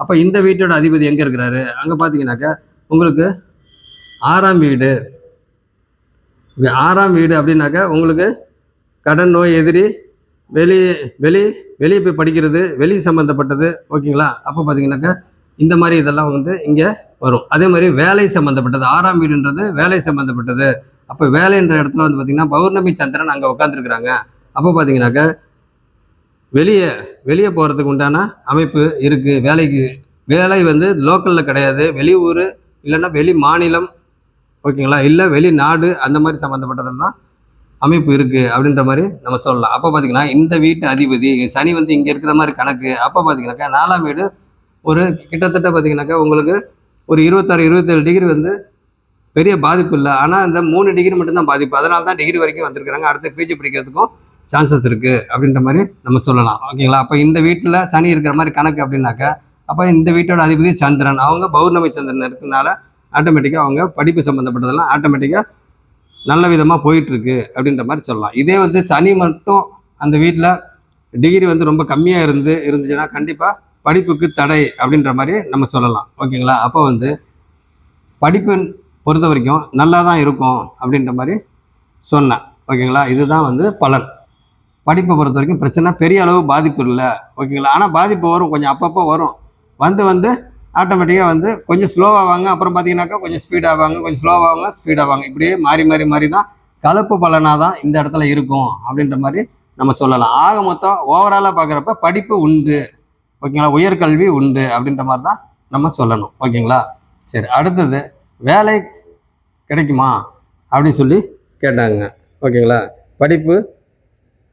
அப்போ இந்த வீட்டோட அதிபதி எங்கே இருக்கிறாரு? அங்கே பார்த்தீங்கன்னாக்கா உங்களுக்கு 6ஆம் வீடு. 6ஆம் வீடு அப்படின்னாக்கா உங்களுக்கு கடன், நோய், எதிரி, வெளியே போய் படிக்கிறது, வெளி சம்மந்தப்பட்டது. ஓகேங்களா? அப்போ பார்த்தீங்கன்னாக்கா இந்த மாதிரி இதெல்லாம் வந்து இங்கே வரும். அதே மாதிரி வேலை சம்மந்தப்பட்டது. 6ஆம் வீடுன்றது வேலை சம்மந்தப்பட்டது. அப்போ வேலைன்ற இடத்துல வந்து பார்த்தீங்கன்னா பௌர்ணமி சந்திரன் அங்கே உட்காந்துருக்குறாங்க. அப்போ பார்த்தீங்கன்னாக்கா வெளியே போகிறதுக்கு உண்டான அமைப்பு இருக்குது. வேலை வந்து லோக்கலில் கிடையாது, வெளியூர் இல்லைன்னா வெளி மாநிலம். ஓகேங்களா? இல்லை வெளிநாடு, அந்த மாதிரி சம்மந்தப்பட்டதில் தான் அமைப்பு இருக்குது அப்படின்ற மாதிரி நம்ம சொல்லலாம். அப்போ பார்த்தீங்கன்னா இந்த வீட்டு அதிபதி சனி வந்து இங்கே இருக்கிற மாதிரி கணக்கு. அப்போ பார்த்தீங்கன்னாக்கா 4ஆம் வீடு ஒரு கிட்டத்தட்ட பார்த்தீங்கன்னாக்கா உங்களுக்கு ஒரு 26-27 டிகிரி வந்து பெரிய பாதிப்பு இல்லை. ஆனால் இந்த 3 டிகிரி மட்டும்தான் பாதிப்பு. அதனால தான் டிகிரி வரைக்கும் வந்திருக்கிறாங்க. அடுத்து பிஜி படிக்கிறதுக்கும் சான்சஸ் இருக்குது அப்படின்ற மாதிரி நம்ம சொல்லலாம். ஓகேங்களா? அப்போ இந்த வீட்டில் சனி இருக்கிற மாதிரி கணக்கு அப்படின்னாக்கா, அப்போ இந்த வீட்டோட அதிபதி சந்திரன், அவங்க பௌர்ணமி சந்திரன் இருக்கனால ஆட்டோமேட்டிக்காக அவங்க படிப்பு சம்மந்தப்பட்டதெல்லாம் ஆட்டோமேட்டிக்காக நல்ல விதமாக போயிட்டுருக்கு அப்படின்ற மாதிரி சொல்லலாம். இதே வந்து சனி மட்டும் அந்த வீட்டில் டிகிரி வந்து ரொம்ப கம்மியாக இருந்துச்சுன்னா கண்டிப்பாக படிப்புக்கு தடை அப்படின்ற மாதிரி நம்ம சொல்லலாம். ஓகேங்களா? அப்போ வந்து படிப்பு பொறுத்த வரைக்கும் நல்லா தான் இருக்கும் அப்படின்ற மாதிரி சொன்னேன். ஓகேங்களா? இதுதான் வந்து பலன். படிப்பை பொறுத்த வரைக்கும் பிரச்சனை பெரிய அளவு பாதிப்பு இல்லை. ஓகேங்களா? ஆனால் பாதிப்பு வரும், கொஞ்சம் அப்பப்போ வரும். வந்து ஆட்டோமேட்டிக்காக வந்து கொஞ்சம் ஸ்லோவாவாங்க, அப்புறம் பார்த்தீங்கன்னாக்கா கொஞ்சம் ஸ்பீடாவாங்க, கொஞ்சம் ஸ்லோவாவாங்க, ஸ்பீடாவாங்க. இப்படியே மாறி தான் கலப்பு பலனாக தான் இந்த இடத்துல இருக்கும் அப்படின்ற மாதிரி நம்ம சொல்லலாம். ஆக மொத்தம் ஓவராலாக பார்க்குறப்ப படிப்பு உண்டு. ஓகேங்களா? உயர்கல்வி உண்டு அப்படின்ற மாதிரி தான் நம்ம சொல்லணும். ஓகேங்களா? சரி, அடுத்தது வேலை கிடைக்குமா அப்படின்னு சொல்லி கேட்டாங்க. ஓகேங்களா? படிப்பு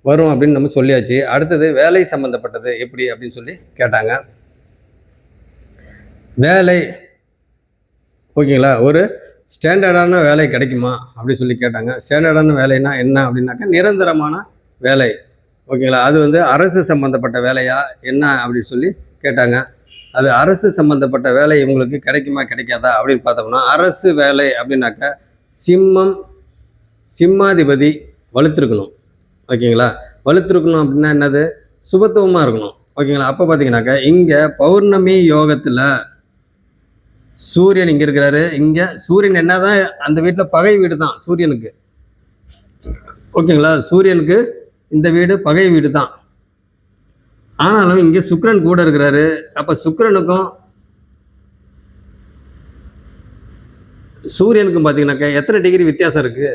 வரும் அப்படின்னு நம்ம சொல்லியாச்சு. அடுத்தது வேலை சம்மந்தப்பட்டது எப்படி அப்படின்னு சொல்லி கேட்டாங்க. வேலை ஓகேங்களா, ஒரு ஸ்டாண்டர்டான வேலை கிடைக்குமா அப்படின்னு சொல்லி கேட்டாங்க. ஸ்டாண்டர்டான வேலைன்னா என்ன அப்படின்னாக்கா நிரந்தரமான வேலை. ஓகேங்களா? அது வந்து அரசு சம்மந்தப்பட்ட வேலையா என்ன அப்படின்னு சொல்லி கேட்டாங்க. அது அரசு சம்மந்தப்பட்ட வேலை இவங்களுக்கு கிடைக்குமா கிடைக்காதா அப்படின்னு பார்த்தோம்னா, அரசு வேலை அப்படின்னாக்கா சிம்மாதிபதி வலுத்திருக்கணும். ஓகேங்களா? வலுத்திருக்கணும் அப்படின்னா என்னது, சுபத்துவமாக இருக்கணும். ஓகேங்களா? அப்போ பார்த்தீங்கன்னாக்கா இங்கே பௌர்ணமி யோகத்தில் சூரியன் இங்கே இருக்கிறாரு. இங்கே சூரியன் என்னதான் அந்த வீட்டில் பகை வீடு தான் சூரியனுக்கு. ஓகேங்களா? சூரியனுக்கு இந்த வீடு பகை வீடு தான். ஆனாலும் இங்கே சுக்கிரன் கூட இருக்கிறாரு. அப்போ சுக்கிரனுக்கும் சூரியனுக்கும் பார்த்தீங்கன்னாக்கா எத்தனை டிகிரி வித்தியாசம் இருக்குது?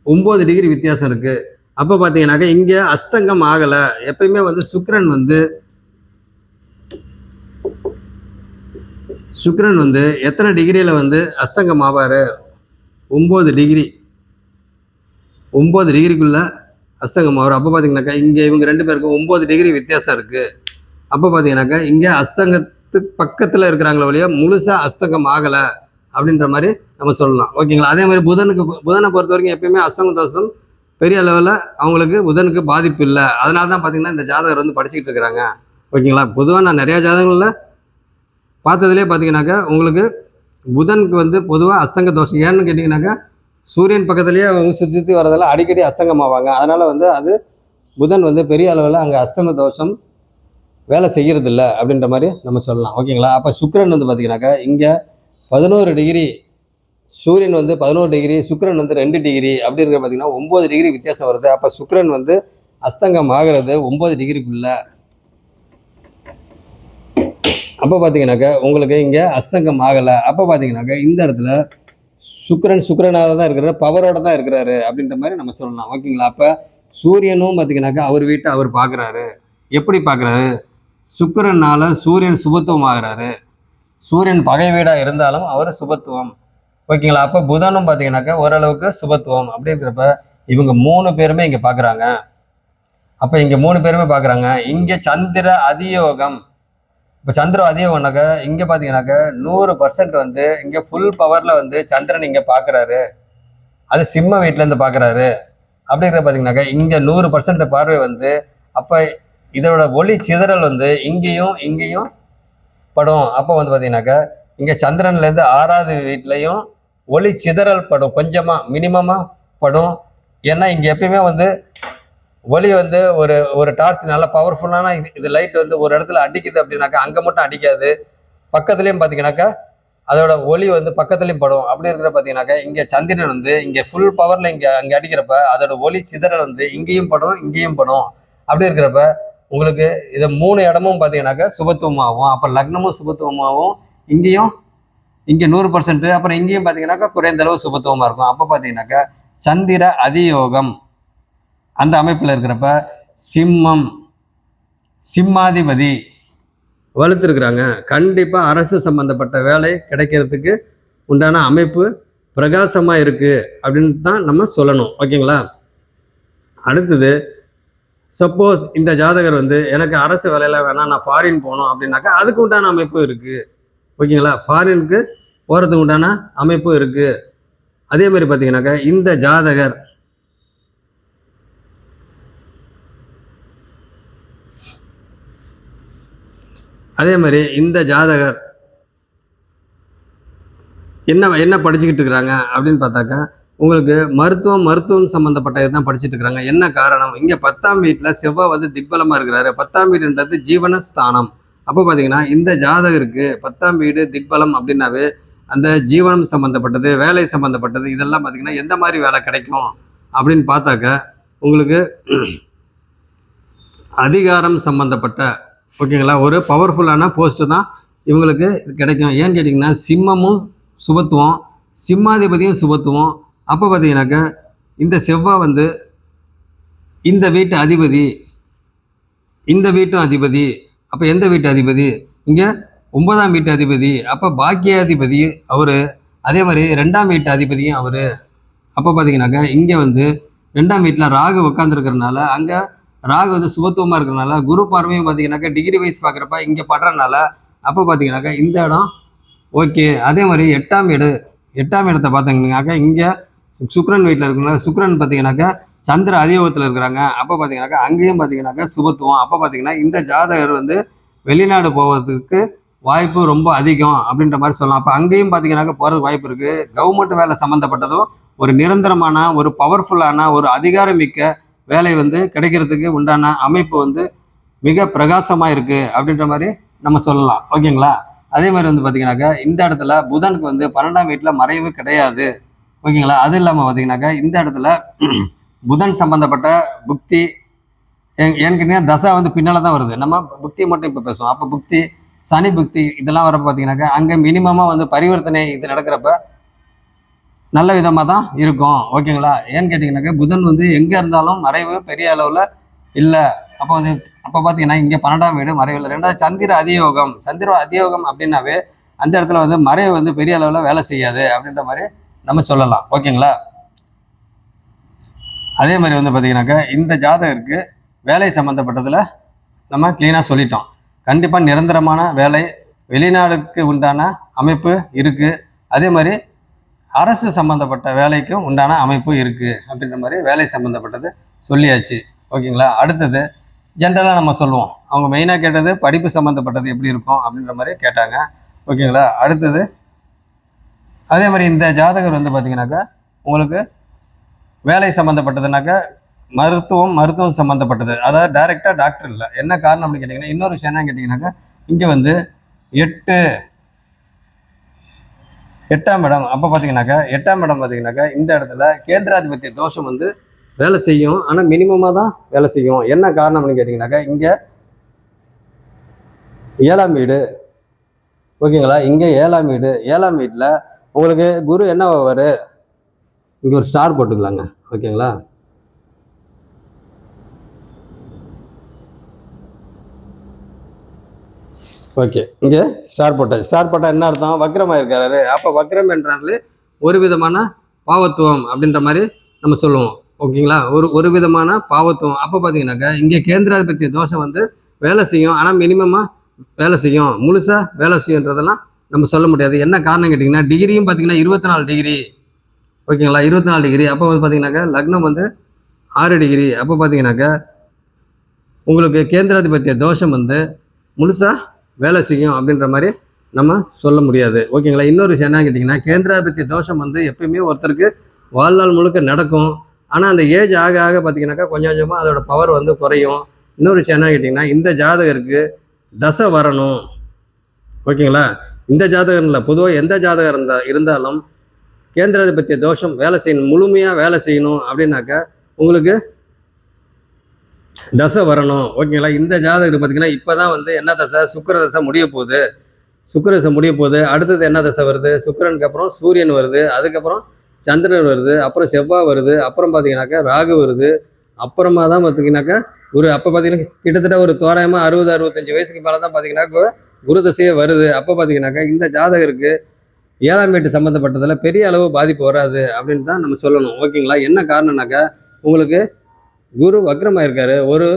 9 டிகிரி வித்தியாசம் இருக்குது. அப்போ பார்த்தீங்கன்னாக்கா இங்கே அஸ்தங்கம் ஆகலை. எப்பயுமே வந்து சுக்கிரன் வந்து எத்தனை டிகிரியில் வந்து அஸ்தங்கம் ஆவார்? 9 டிகிரி. 9 டிகிரிக்குள்ளே அஸ்தங்கம் ஆவார். அப்போ பார்த்தீங்கன்னாக்கா இங்கே இவங்க 2 பேருக்கும் 9 டிகிரி வித்தியாசம் இருக்குது. அப்போ பார்த்தீங்கன்னாக்கா இங்கே அஸ்தங்கத்துக்கு பக்கத்தில் இருக்கிறாங்களே வழியா முழுசாக அஸ்தங்கம் ஆகலை அப்படின்ற மாதிரி நம்ம சொல்லலாம். ஓகேங்களா? அதே மாதிரி புதனை பொறுத்த வரைக்கும் எப்பயுமே அஸ்தங்க தோஷம் பெரிய லெவலில் அவங்களுக்கு புதனுக்கு பாதிப்பு இல்லை. அதனால தான் பார்த்தீங்கன்னா இந்த ஜாதகர் வந்து படிச்சுக்கிட்டு இருக்கிறாங்க. ஓகேங்களா? பொதுவாக நான் நிறையா ஜாதகங்களில் பார்த்ததுலேயே பார்த்தீங்கன்னாக்கா உங்களுக்கு புதனுக்கு வந்து பொதுவாக அஸ்தங்க தோஷம். ஏன்னு கேட்டிங்கனாக்கா சூரியன் பக்கத்துலேயே அவங்க சுற்றி வரதில் அடிக்கடி அஸ்தங்கமாவாங்க. அதனால் வந்து அது புதன் வந்து பெரிய அளவில் அங்கே அஸ்தங்க தோஷம் வேலை செய்கிறதில்ல அப்படின்ற மாதிரி நம்ம சொல்லலாம். ஓகேங்களா? அப்போ சுக்கிரன் வந்து பார்த்தீங்கன்னாக்கா இங்கே 11 டிகிரி, சூரியன் வந்து 11 டிகிரி, சுக்கிரன் வந்து 2 டிகிரி அப்படி இருக்க பார்த்தீங்கன்னா 9 டிகிரி வித்தியாசம் வருது. அப்போ சுக்கிரன் வந்து அஸ்தங்கம் ஆகிறது 9 டிகிரிக்குள்ள. அப்போ பார்த்தீங்கன்னாக்கா உங்களுக்கு இங்கே அஸ்தங்கம் ஆகலை. அப்போ பார்த்தீங்கன்னாக்கா இந்த இடத்துல சுக்கிரனாக தான் இருக்கிறாரு, பவரோட தான் இருக்கிறாரு அப்படின்ற மாதிரி நம்ம சொல்லலாம். ஓகேங்களா? அப்போ சூரியனும் பார்த்தீங்கன்னாக்கா அவர் வீட்டை அவர் பார்க்குறாரு. எப்படி பார்க்குறாரு? சுக்கிரனால சூரியன் சுபத்துவம் ஆகிறாரு. சூரியன் பகை வீடாக இருந்தாலும் அவர் சுபத்துவம். ஓகேங்களா? அப்போ புதனும் பார்த்தீங்கன்னாக்கா ஓரளவுக்கு சுபத்துவம். அப்படி இருக்கிறப்ப இவங்க 3 பேருமே இங்கே பார்க்குறாங்க. அப்போ இங்கே 3 பேருமே பார்க்குறாங்க. இங்கே சந்திர அதியோகம். இப்போ சந்திரன் அதியோகம்னாக்கா இங்கே பார்த்தீங்கன்னாக்கா 100% வந்து இங்கே ஃபுல் பவரில் வந்து சந்திரன் இங்கே பார்க்குறாரு. அது சிம்ம வீட்டிலேருந்து பார்க்குறாரு. அப்படிங்கிற பார்த்தீங்கன்னாக்கா இங்கே 100% பார்வை வந்து அப்போ இதோட ஒளி சிதறல் வந்து இங்கேயும் படும். அப்போ வந்து பார்த்தீங்கன்னாக்கா இங்கே சந்திரன்லேருந்து 6வது வீட்லேயும் ஒளி சிதறல் படும், கொஞ்சமாக மினிமமாக படும். ஏன்னா இங்கே எப்பயுமே வந்து ஒளி வந்து ஒரு டார்ச் நல்ல பவர்ஃபுல்லான இது லைட் வந்து ஒரு இடத்துல அடிக்குது அப்படின்னாக்கா அங்கே மட்டும் அடிக்காது, பக்கத்துலேயும் பார்த்தீங்கன்னாக்கா அதோட ஒளி வந்து பக்கத்துலேயும் படும். அப்படி இருக்கிற பார்த்தீங்கன்னாக்கா இங்கே சந்திரன் வந்து இங்கே ஃபுல் பவரில் அங்கே அடிக்கிறப்ப அதோட ஒளி சிதறல் வந்து இங்கேயும் படும் இங்கேயும் படும். அப்படி இருக்கிறப்ப உங்களுக்கு இதை 3 இடமும் பார்த்தீங்கன்னாக்கா சுபத்துவமாகும். அப்போ லக்னமும் சுபத்துவமாகும், இங்கே 100%, அப்புறம் இங்கேயும் பார்த்தீங்கன்னாக்கா குறைந்த அளவு சுபத்துவமாக இருக்கும். அப்போ பார்த்தீங்கன்னாக்கா சந்திர அதியோகம் அந்த அமைப்பில் இருக்கிறப்ப சிம்மாதிபதி வலுத்திருக்கிறாங்க. கண்டிப்பாக அரசு சம்மந்தப்பட்ட வேலை கிடைக்கிறதுக்கு உண்டான அமைப்பு பிரகாசமாக இருக்குது அப்படின்னு தான் நம்ம சொல்லணும். ஓகேங்களா? அடுத்தது சப்போஸ் இந்த ஜாதகர் வந்து எனக்கு அரசு வேலையில் வேணாம், நான் ஃபாரின் போகணும் அப்படின்னாக்கா அதுக்கு உண்டான அமைப்பு இருக்குது. ஓகேங்களா? ஃபாரினுக்கு போகிறதுக்கு உண்டான அமைப்பு இருக்குது. அதே மாதிரி பார்த்தீங்கன்னாக்கா இந்த ஜாதகர் என்ன படிச்சுக்கிட்டு இருக்கிறாங்க அப்படின்னு பார்த்தாக்கா உங்களுக்கு மருத்துவம் சம்மந்தப்பட்டது தான் படிச்சுட்டு இருக்கிறாங்க. என்ன காரணம், இங்கே 10ஆம் வீட்டில் செவ்வாய் வந்து திக்பலமாக இருக்கிறாரு. 10ஆம் வீடுன்றது ஜீவனஸ்தானம். அப்போ பார்த்தீங்கன்னா இந்த ஜாதகருக்கு 10ஆம் வீடு திக்பலம் அப்படின்னாவே அந்த ஜீவனம் சம்மந்தப்பட்டது, வேலை சம்மந்தப்பட்டது, இதெல்லாம் பார்த்தீங்கன்னா எந்த மாதிரி வேலை கிடைக்கும் அப்படின்னு பார்த்தாக்க உங்களுக்கு அதிகாரம் சம்மந்தப்பட்ட ஓகேங்களா ஒரு பவர்ஃபுல்லான போஸ்ட்டு தான் இவங்களுக்கு கிடைக்கும். ஏன்னு கேட்டிங்கன்னா சிம்மமும் சுபத்துவம், சிம்மாதிபதியும் சுபத்துவம். அப்போ பார்த்தீங்கன்னாக்கா இந்த செவ்வாய் வந்து இந்த வீட்டு அதிபதி, இந்த வீட்டும் அதிபதி. அப்போ எந்த வீட்டு அதிபதி, இங்கே 9ஆம் வீட்டு அதிபதி. அப்போ பாக்கியாதிபதி அவர், அதே மாதிரி 2ஆம் வீட்டு அதிபதியும் அவர். அப்போ பார்த்தீங்கன்னாக்கா இங்கே வந்து 2ஆம் வீட்டில் ராகு உட்காந்துருக்கிறதுனால, அங்கே ராகு வந்து சுபத்துவமாக இருக்கிறதுனால, குரு பார்வையும் பார்த்தீங்கன்னாக்கா டிகிரி வைஸ் பார்க்குறப்ப இங்கே படுறதுனால, அப்போ பார்த்தீங்கன்னாக்கா இந்த இடம் ஓகே. அதே மாதிரி 8ஆம் இடத்தை பார்த்தீங்கன்னாக்கா இங்கே சுக்ரன் வீட்டில் இருக்கிறனால, சுக்ரன் பார்த்தீங்கன்னாக்கா சந்திர அதியோகத்தில் இருக்கிறாங்க. அப்போ பார்த்தீங்கன்னாக்கா அங்கேயும் பார்த்தீங்கன்னாக்கா சுபத்துவம். அப்போ பார்த்தீங்கன்னா இந்த ஜாதகர் வந்து வெளிநாடு போவதற்கு வாய்ப்பு ரொம்ப அதிகம் அப்படின்ற மாதிரி சொல்லலாம். அப்போ அங்கேயும் பார்த்தீங்கன்னாக்கா போகிறதுக்கு வாய்ப்பு இருக்குது. கவர்மெண்ட் வேலை சம்மந்தப்பட்டதும் ஒரு நிரந்தரமான ஒரு பவர்ஃபுல்லான ஒரு அதிகாரமிக்க வேலை வந்து கிடைக்கிறதுக்கு உண்டான அமைப்பு வந்து மிக பிரகாசமாக இருக்குது அப்படின்ற மாதிரி நம்ம சொல்லலாம். ஓகேங்களா. அதே மாதிரி வந்து பார்த்தீங்கன்னாக்கா இந்த இடத்துல புதனுக்கு வந்து 12ஆம் வீட்டில் மறைவு கிடையாது. ஓகேங்களா. அது இல்லாமல் பார்த்தீங்கன்னாக்கா இந்த இடத்துல புதன் சம்மந்தப்பட்ட புக்தி ஏன்னு தசா வந்து பின்னால் தான் வருது. நம்ம புக்தியை மட்டும் இப்போ பேசுவோம். அப்போ புக்தி, சனி புக்தி இதெல்லாம் வரப்போ பார்த்தீங்கன்னாக்கா அங்கே மினிமமாக வந்து பரிவர்த்தனை இது நடக்கிறப்ப நல்ல விதமாக தான் இருக்கும். ஓகேங்களா. ஏன்னு கேட்டிங்கன்னாக்கா புதன் வந்து எங்கே இருந்தாலும் மறைவு பெரிய அளவில் இல்லை. அப்போ பார்த்தீங்கன்னா இங்கே 12ஆம் வீடு மறைவில். 2வது சந்திர அதியோகம் அப்படின்னாவே அந்த இடத்துல வந்து மறைவு வந்து பெரிய அளவில் வேலை செய்யாது அப்படின்ற மாதிரி நம்ம சொல்லலாம். ஓகேங்களா. அதே மாதிரி வந்து பார்த்தீங்கன்னாக்கா இந்த ஜாதகருக்கு வேலை சம்மந்தப்பட்டதில் நம்ம க்ளீனாக சொல்லிட்டோம். கண்டிப்பாக நிரந்தரமான வேலை, வெளிநாடுக்கு உண்டான அமைப்பு இருக்குது. அதே மாதிரி அரசு சம்மந்தப்பட்ட வேலைக்கும் உண்டான அமைப்பு இருக்குது அப்படின்ற மாதிரி வேலை சம்மந்தப்பட்டது சொல்லியாச்சு. ஓகேங்களா. அடுத்தது ஜென்ரலாக நம்ம சொல்லுவோம். அவங்க மெயினாக கேட்டது படிப்பு சம்மந்தப்பட்டது எப்படி இருக்கும் அப்படின்ற மாதிரி கேட்டாங்க. ஓகேங்களா. அடுத்தது அதே மாதிரி இந்த ஜாதகர் வந்து பார்த்திங்கனாக்கா உங்களுக்கு வேலை சம்மந்தப்பட்டதுனாக்கா மருத்துவம் சம்மந்தப்பட்டது, அதாவது டைரெக்டாக டாக்டர் இல்லை. என்ன காரணம் அப்படின்னு கேட்டிங்கன்னா, இன்னொரு விஷயம் என்னன்னு கேட்டிங்கனாக்கா இங்கே வந்து 8ஆம் இடம். அப்போ பார்த்தீங்கன்னாக்கா 8ஆம் இடம் பார்த்தீங்கன்னாக்கா இந்த இடத்துல கேந்திராதிபத்திய தோஷம் வந்து வேலை செய்யும். ஆனால் மினிமமாக தான் வேலை செய்யும். என்ன காரணம் அப்படின்னு கேட்டிங்கனாக்கா இங்கே 7ஆம் வீடு. ஓகேங்களா. இங்கே 7ஆம் வீட்டில் உங்களுக்கு குரு என்ன ஆவார், இங்கே ஒரு ஸ்டார் போட்டுக்கலாங்க. ஓகேங்களா. ஓகே. இங்கே ஸ்டார் போட்டால் என்ன அர்த்தம், வக்ரமாக இருக்காரு. அப்போ வக்ரம் என்றாலே ஒரு விதமான பாவத்துவம் அப்படின்ற மாதிரி நம்ம சொல்லுவோம். ஓகேங்களா. ஒரு விதமான பாவத்துவம். அப்போ பார்த்தீங்கன்னாக்கா இங்கே கேந்திராதிபத்திய தோஷம் வந்து வேலை செய்யும். ஆனால் மினிமமாக வேலை செய்யும், முழுசாக வேலை செய்யுன்றதெல்லாம் நம்ம சொல்ல முடியாது. என்ன காரணம் கேட்டிங்கன்னா டிகிரியும் பார்த்தீங்கன்னா 24 டிகிரி. ஓகேங்களா. 24 டிகிரி. அப்போ வந்து பார்த்தீங்கன்னாக்கா லக்னம் வந்து 6 டிகிரி. அப்போ பார்த்தீங்கன்னாக்கா உங்களுக்கு கேந்திராதிபத்திய தோஷம் வந்து முழுசாக வேலை செய்யும் அப்படின்ற மாதிரி நம்ம சொல்ல முடியாது. ஓகேங்களா. இன்னொரு விஷயம் என்ன கேட்டிங்கன்னா கேந்திராதிபத்திய தோஷம் வந்து எப்பயுமே ஒருத்தருக்கு வாழ்நாள் முழுக்க நடக்கும். ஆனால் அந்த ஏஜ் ஆக ஆக பார்த்தீங்கன்னாக்கா கொஞ்சம் கொஞ்சமாக அதோட பவர் வந்து குறையும். இன்னொரு விஷயம் என்ன கேட்டிங்கன்னா இந்த ஜாதகருக்கு தசை வரணும். ஓகேங்களா. இந்த ஜாதகம் இல்லை, பொதுவாக எந்த ஜாதகம் இருந்தாலும் கேந்திராதிபத்திய தோஷம் வேலை செய்யணும், முழுமையாக வேலை செய்யணும் அப்படின்னாக்கா உங்களுக்கு தசை வரணும். ஓகேங்களா. இந்த ஜாதகத்துக்கு பார்த்தீங்கன்னா இப்போ தான் வந்து என்ன தசை, சுக்கிர தசை முடிய போகுது. அடுத்தது என்ன தசை வருது, சுக்கிரனுக்கு அப்புறம் சூரியன் வருது, அதுக்கப்புறம் சந்திரன் வருது, அப்புறம் செவ்வாய் வருது, அப்புறம் பார்த்தீங்கன்னாக்கா ராகு வருது, அப்புறமா தான் பார்த்தீங்கன்னாக்கா அப்போ பார்த்தீங்கன்னா கிட்டத்தட்ட ஒரு தோராயமாக 60-65 வயசுக்கு மேலே தான் பார்த்தீங்கன்னா குரு தசையே வருது. அப்போ பார்த்தீங்கன்னாக்கா இந்த ஜாதகருக்கு 7ஆம் வீட்டு சம்மந்தப்பட்டதில் பெரிய அளவு பாதிப்பு வராது அப்படின்னு தான் நம்ம சொல்லணும். ஓகேங்களா. என்ன காரணம்னாக்கா உங்களுக்கு குரு வக்ரமாக இருக்காரு. ஒரு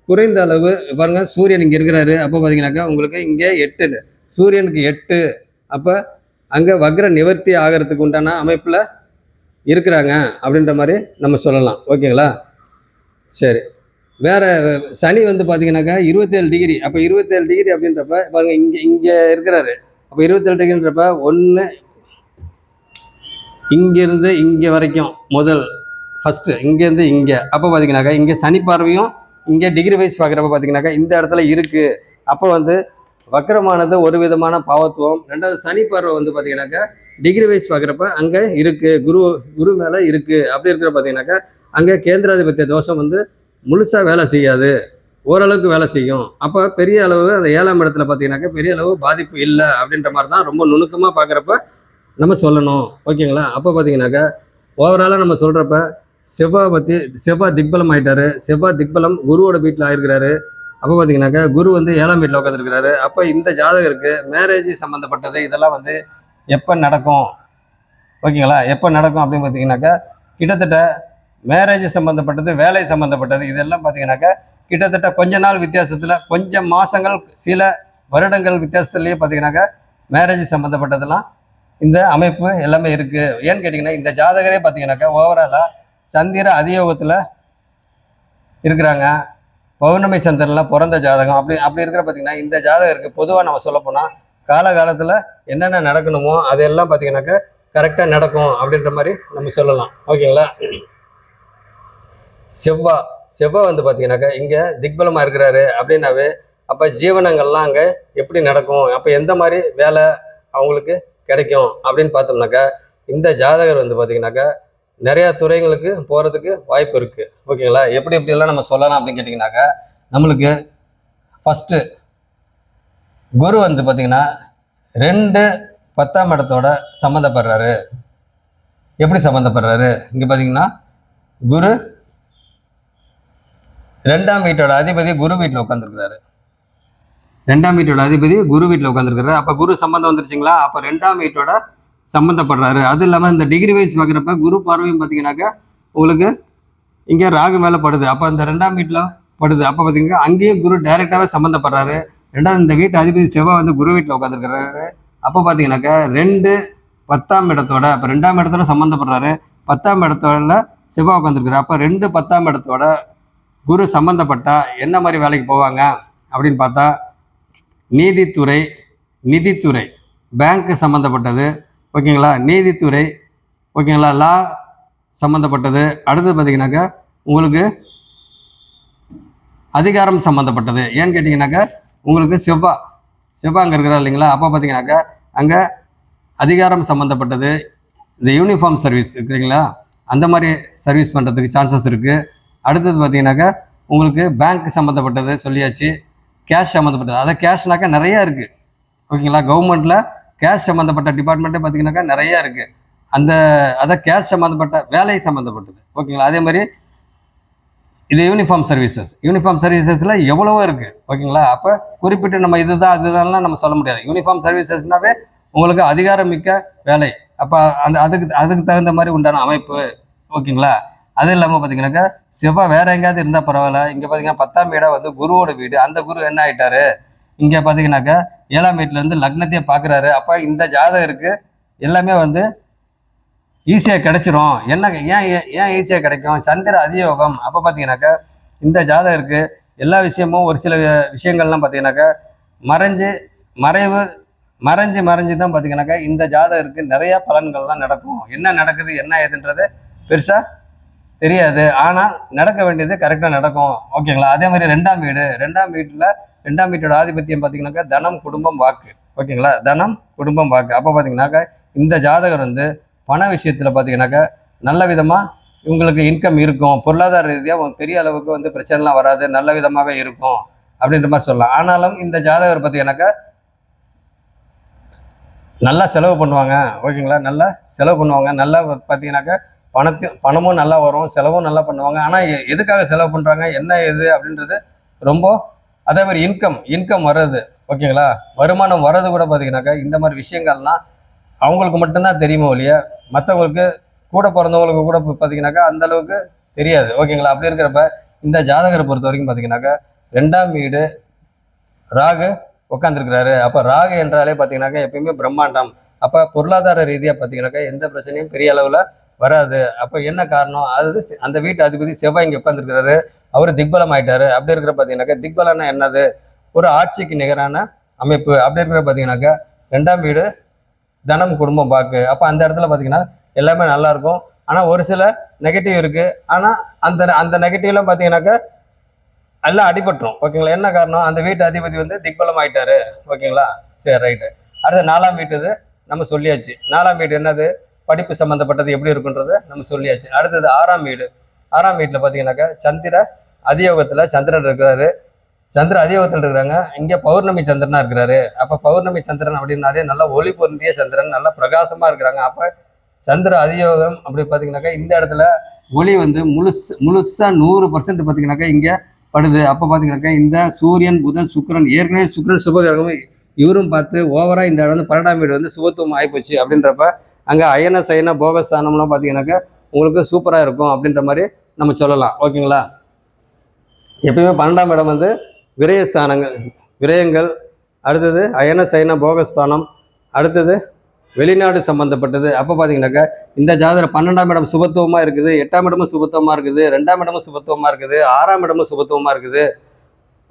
குறைந்த அளவு பாருங்கள், சூரியன் இங்கே இருக்கிறாரு. அப்போ பார்த்தீங்கன்னாக்கா உங்களுக்கு இங்கே 8, சூரியனுக்கு 8. அப்போ அங்கே வக்ர நிவர்த்தி ஆகிறதுக்கு உண்டான அமைப்பில் இருக்கிறாங்க அப்படின்ற மாதிரி நம்ம சொல்லலாம். ஓகேங்களா? சரி. வேறு சனி வந்து பார்த்தீங்கன்னாக்கா 27 டிகிரி. அப்போ 27 டிகிரி அப்படின்றப்ப பாருங்கள், இங்கே இங்கே இருக்கிறாரு. அப்போ 27 டிகிரின்றப்ப ஒன்று இங்கேருந்து இங்கே வரைக்கும் ஃபஸ்ட்டு இங்கேருந்து இங்கே. அப்போ பார்த்தீங்கன்னாக்கா இங்கே சனி பார்வையும் இங்கே டிகிரி வைஸ் பார்க்குறப்ப பார்த்தீங்கன்னாக்கா இந்த இடத்துல இருக்குது. அப்போ வந்து வக்கரமானது ஒரு விதமான பாவத்துவம். ரெண்டாவது சனி பார்வை வந்து பார்த்தீங்கன்னாக்கா டிகிரி வைஸ் பார்க்குறப்ப அங்கே இருக்குது, குரு மேலே இருக்குது. அப்படி இருக்கிற பார்த்தீங்கன்னாக்கா அங்கே கேந்திராதிபத்திய தோஷம் வந்து முழுசாக வேலை செய்யாது, ஓரளவுக்கு வேலை செய்யும். அப்போ பெரிய அளவு அந்த 7ஆம் இடத்துல பார்த்தீங்கன்னாக்கா பெரிய அளவு பாதிப்பு இல்லை அப்படின்ற மாதிரி தான் ரொம்ப நுணுக்கமாக பார்க்குறப்ப நம்ம சொல்லணும். ஓகேங்களா? அப்போ பார்த்தீங்கன்னாக்கா ஓவராலாக நம்ம சொல்கிறப்ப செவ்வாய் திக்பலம் ஆகிட்டாரு. செவ்வாய் திக்பலம் குருவோட வீட்டில் ஆயிருக்கிறாரு. அப்போ பார்த்தீங்கன்னாக்கா குரு வந்து 7ஆம் வீட்டில் உட்காந்துருக்கிறாரு. அப்போ இந்த ஜாதகருக்கு மேரேஜ் சம்மந்தப்பட்டது இதெல்லாம் வந்து எப்போ நடக்கும்? ஓகேங்களா? எப்போ நடக்கும் அப்படின்னு பார்த்தீங்கன்னாக்கா கிட்டத்தட்ட மேரேஜ் சம்மந்தப்பட்டது, வேலை சம்மந்தப்பட்டது இதெல்லாம் பார்த்தீங்கன்னாக்கா கிட்டத்தட்ட கொஞ்ச நாள் வித்தியாசத்தில், கொஞ்சம் மாதங்கள், சில வருடங்கள் வித்தியாசத்துலேயே பார்த்தீங்கன்னாக்கா மேரேஜ் சம்மந்தப்பட்டதெல்லாம் இந்த அமைப்பு எல்லாமே இருக்குது. ஏன்னு கேட்டிங்கன்னா இந்த ஜாதகரே பார்த்தீங்கன்னாக்கா ஓவராலாக சந்திர அதியோகத்தில் இருக்கிறாங்க. பௌர்ணமி சந்திரன்லாம் பிறந்த ஜாதகம். அப்படி இருக்கிற பார்த்தீங்கன்னா இந்த ஜாதகருக்கு பொதுவாக நம்ம சொல்லப்போனால் காலகாலத்தில் என்னென்ன நடக்கணுமோ அதெல்லாம் பார்த்தீங்கன்னாக்கா கரெக்டாக நடக்கும் அப்படின்ற மாதிரி நம்ம சொல்லலாம். ஓகேங்களா? செவ்வாய் வந்து பார்த்தீங்கன்னாக்கா இங்கே திக்பலமாக இருக்கிறாரு அப்படின்னாவே அப்போ ஜீவனங்கள்லாம் அங்கே எப்படி நடக்கும், அப்போ எந்த மாதிரி வேலை அவங்களுக்கு கிடைக்கும் அப்படின்னு பார்த்தோம்னாக்கா இந்த ஜாதகர் வந்து பார்த்தீங்கன்னாக்கா நிறையா துறைகளுக்கு போகிறதுக்கு வாய்ப்பு இருக்குது. ஓகேங்களா? எப்படியெல்லாம் நம்ம சொல்லலாம் அப்படின்னு கேட்டிங்கனாக்கா நம்மளுக்கு ஃபஸ்ட்டு குரு வந்து பார்த்திங்கன்னா 2 10ஆம் இடத்தோட சம்மந்தப்படுறாரு. எப்படி சம்மந்தப்படுறாரு? இங்கே பார்த்தீங்கன்னா குரு 2ஆம் வீட்டோட அதிபதி குரு வீட்டில் உட்காந்துருக்கிறாரு. 2ஆம் வீட்டோட அதிபதி குரு வீட்டில் உட்காந்துருக்கிறாரு. அப்போ குரு சம்மந்தம் வந்துருச்சுங்களா? அப்போ 2ஆம் வீட்டோட சம்மந்தப்படுறாரு. அது இல்லாமல் இந்த டிகிரி வைஸ் பார்க்குறப்ப குரு பார்வையும் பார்த்தீங்கன்னாக்கா உங்களுக்கு இங்கே ராகு மேலே படுது. அப்போ இந்த 2ஆம் வீட்டில் படுது. அப்போ பார்த்தீங்கன்னா அங்கேயும் குரு டைரெக்டாகவே சம்மந்தப்படுறாரு. ரெண்டாவது இந்த வீட்டு அதிபதி செவ்வாய் வந்து குரு வீட்டில் உட்காந்துருக்கிறாரு. அப்போ பார்த்தீங்கன்னாக்கா 2 10ஆம் இடத்தோட, அப்போ 2ஆம் இடத்தோட சம்மந்தப்படுறாரு. 10ஆம் இடத்தோட செவ்வாய் உட்காந்துருக்காரு. அப்போ 2 10ஆம் இடத்தோட குரு சம்மந்தப்பட்டா என்ன மாதிரி வேலைக்கு போவாங்க அப்படின்னு பார்த்தா நிதித்துறை, பேங்க்கு சம்மந்தப்பட்டது. ஓகேங்களா? நீதித்துறை, ஓகேங்களா? லா சம்மந்தப்பட்டது. அடுத்தது பார்த்தீங்கன்னாக்கா உங்களுக்கு அதிகாரம் சம்மந்தப்பட்டது. ஏன்னு கேட்டிங்கனாக்கா உங்களுக்கு செவ்வாய் அங்கே இருக்கிறா இல்லைங்களா? அப்போ பார்த்தீங்கன்னாக்கா அங்கே அதிகாரம் சம்மந்தப்பட்டது. இந்த யூனிஃபார்ம் சர்வீஸ் இருக்குங்களா, அந்த மாதிரி சர்வீஸ் பண்ணுறதுக்கு சான்சஸ் இருக்குது. அடுத்தது பார்த்தீங்கன்னாக்கா உங்களுக்கு பேங்க் சம்மந்தப்பட்டது சொல்லியாச்சு. கேஷ் சம்மந்தப்பட்டது, அதை கேஷ்னாக்கா நிறையா இருக்குது. ஓகேங்களா? கவர்மெண்ட்டில் கேஷ் சம்மந்தப்பட்ட டிபார்ட்மெண்ட்டே பார்த்தீங்கன்னாக்கா நிறையா இருக்குது. அதை கேஷ் சம்மந்தப்பட்ட வேலை சம்மந்தப்பட்டது. ஓகேங்களா? அதே மாதிரி இது யூனிஃபார்ம் சர்வீசஸில் எவ்வளவோ இருக்குது. ஓகேங்களா? அப்போ குறிப்பிட்டு நம்ம அதுதான்லாம் நம்ம சொல்ல முடியாது. யூனிஃபார்ம் சர்வீசஸ்னாவே உங்களுக்கு அதிகாரம் மிக்க வேலை. அப்போ அதுக்கு தகுந்த மாதிரி உண்டான அமைப்பு. ஓகேங்களா? அது இல்லாமல் பார்த்தீங்கன்னாக்கா செவ்வாய் வேறு எங்கேயாவது இருந்தால் பரவாயில்ல. இங்கே பார்த்தீங்கன்னா 10ஆம் வீடாக வந்து குருவோட வீடு. அந்த குரு என்ன ஆகிட்டாரு, இங்கே பார்த்தீங்கன்னாக்கா 7ஆம் வீட்டிலேருந்து லக்னத்தையே பார்க்குறாரு. அப்போ இந்த ஜாதகருக்கு எல்லாமே வந்து ஈஸியாக கிடைச்சிரும். ஏன் ஈஸியாக கிடைக்கும்? சந்திர அதியோகம். அப்போ பார்த்தீங்கன்னாக்கா இந்த ஜாதகருக்கு எல்லா விஷயமும், ஒரு சில விஷயங்கள்லாம் பார்த்தீங்கன்னாக்கா மறைஞ்சு தான் பார்த்தீங்கன்னாக்கா இந்த ஜாதகருக்கு நிறையா பலன்கள்லாம் நடக்கும். என்ன நடக்குது என்ன ஏதுன்றது பெருசாக தெரியாது, ஆனால் நடக்க வேண்டியது கரெக்டாக நடக்கும். ஓகேங்களா? அதே மாதிரி 2ஆம் வீட்டில் 2ஆம் வீட்டோட ஆதிபத்தியம் பார்த்தீங்கன்னாக்கா தனம், குடும்பம், வாக்கு. ஓகேங்களா? தனம், குடும்பம், வாக்கு. அப்போ பார்த்தீங்கன்னாக்கா இந்த ஜாதகர் வந்து பண விஷயத்தில் பார்த்தீங்கன்னாக்கா நல்ல விதமாக உங்களுக்கு இன்கம் இருக்கும். பொருளாதார ரீதியாக பெரிய அளவுக்கு வந்து பிரச்சனைலாம் வராது, நல்ல விதமாகவே இருக்கும் அப்படின்ற மாதிரி சொல்லலாம். ஆனாலும் இந்த ஜாதகர் பார்த்தீங்கன்னாக்கா நல்லா செலவு பண்ணுவாங்க. ஓகேங்களா? நல்லா செலவு பண்ணுவாங்க. நல்லா பார்த்தீங்கன்னாக்கா பணமும் நல்லா வரும், செலவும் நல்லா பண்ணுவாங்க. ஆனால் எதுக்காக செலவு பண்ணுறாங்க, என்ன எது அப்படின்றது ரொம்ப, அதே மாதிரி இன்கம் வர்றது. ஓகேங்களா? வருமானம் வர்றது கூட பார்த்தீங்கன்னாக்கா இந்த மாதிரி விஷயங்கள்லாம் அவங்களுக்கு மட்டும்தான் தெரியுமோ இல்லையா, மற்றவங்களுக்கு கூட பிறந்தவங்களுக்கு கூட பார்த்தீங்கன்னாக்கா அந்தளவுக்கு தெரியாது. ஓகேங்களா? அப்படி இருக்கிறப்ப இந்த ஜாதகரை பொறுத்த வரைக்கும் பார்த்தீங்கன்னாக்கா 2ஆம் வீடு ராகு உட்காந்துருக்கிறாரு. அப்போ ராகு என்றாலே பார்த்தீங்கன்னாக்கா எப்பயுமே பிரம்மாண்டம். அப்போ பொருளாதார ரீதியாக பார்த்தீங்கன்னாக்கா எந்த பிரச்சனையும் பெரிய அளவில் வராது. அப்போ என்ன காரணம்? அது அந்த வீட்டு அதிபதி செவ்வாய் இங்கே உட்காந்துருக்கிறாரு, அவர் திக்பலம் ஆயிட்டாரு. அப்படி இருக்கிற பார்த்தீங்கன்னாக்கா திக்பலம்னா என்னது? ஒரு ஆட்சிக்கு நிகரான அமைப்பு. அப்படி இருக்கிற பார்த்தீங்கன்னாக்கா 2ஆம் வீடு தனம் குடும்பம் வாக்கு. அப்போ அந்த இடத்துல பார்த்தீங்கன்னா எல்லாமே நல்லா இருக்கும். ஆனால் ஒரு சில நெகட்டிவ் இருக்கு. ஆனால் அந்த அந்த நெகட்டிவ்லாம் பார்த்தீங்கன்னாக்கா எல்லாம் அடிபட்டுரும். ஓகேங்களா? என்ன காரணம்? அந்த வீட்டு அதிபதி வந்து திக்பலம் ஆயிட்டாரு. ஓகேங்களா? சரி, ரைட்டு. அடுத்து 4ஆம் வீட்டு நம்ம சொல்லியாச்சு. 4ஆம் வீடு என்னது? படிப்பு சம்மந்தப்பட்டது எப்படி இருக்குன்றதை நம்ம சொல்லியாச்சு. அடுத்தது 6ஆம் வீடு. 6ஆம் வீட்டில் பார்த்தீங்கன்னாக்கா சந்திர அதியோகத்தில் சந்திரன் இருக்கிறாரு. சந்திர அதியோகத்தில் இருக்கிறாங்க. இங்கே பௌர்ணமி சந்திரனா இருக்கிறாரு. அப்போ பௌர்ணமி சந்திரன் அப்படின்னாலே நல்லா ஒளி பொருந்திய சந்திரன், நல்லா பிரகாசமாக இருக்கிறாங்க. அப்போ சந்திர அதியோகம் அப்படி பார்த்தீங்கன்னாக்கா இந்த இடத்துல ஒளி வந்து முழுசாக 100% பார்த்தீங்கன்னாக்கா இங்கே படுது. அப்போ பார்த்தீங்கன்னாக்கா இந்த சூரியன் புதன் சுக்கிரன், ஏற்கனவே சுக்கிரன் சுபகிரகம், இவரும் பார்த்து ஓவராக இந்த இடம் வந்து 12ஆம் வீடு வந்து சுபத்துவம் ஆகிப்போச்சு. அப்படின்றப்ப அங்கே அயன சயன போகஸ்தானம்லாம் பார்த்தீங்கன்னாக்கா உங்களுக்கு சூப்பராக இருக்கும் அப்படின்ற மாதிரி நம்ம சொல்லலாம். ஓகேங்களா? எப்பயுமே 12ஆம் இடம் வந்து விரயஸ்தானங்கள், விரயங்கள். அடுத்தது அயன சயன போகஸ்தானம். அடுத்தது வெளிநாடு சம்மந்தப்பட்டது. அப்போ பார்த்தீங்கன்னாக்கா இந்த ஜாதகர் 12ஆம் இடம் சுபத்துவமாக இருக்குது, 8ஆம் இடமும் சுபத்துவமாக இருக்குது, 2ஆம் இடமும் சுபத்துவமாக இருக்குது, 6ஆம் இடமும் சுபத்துவமாக இருக்குது.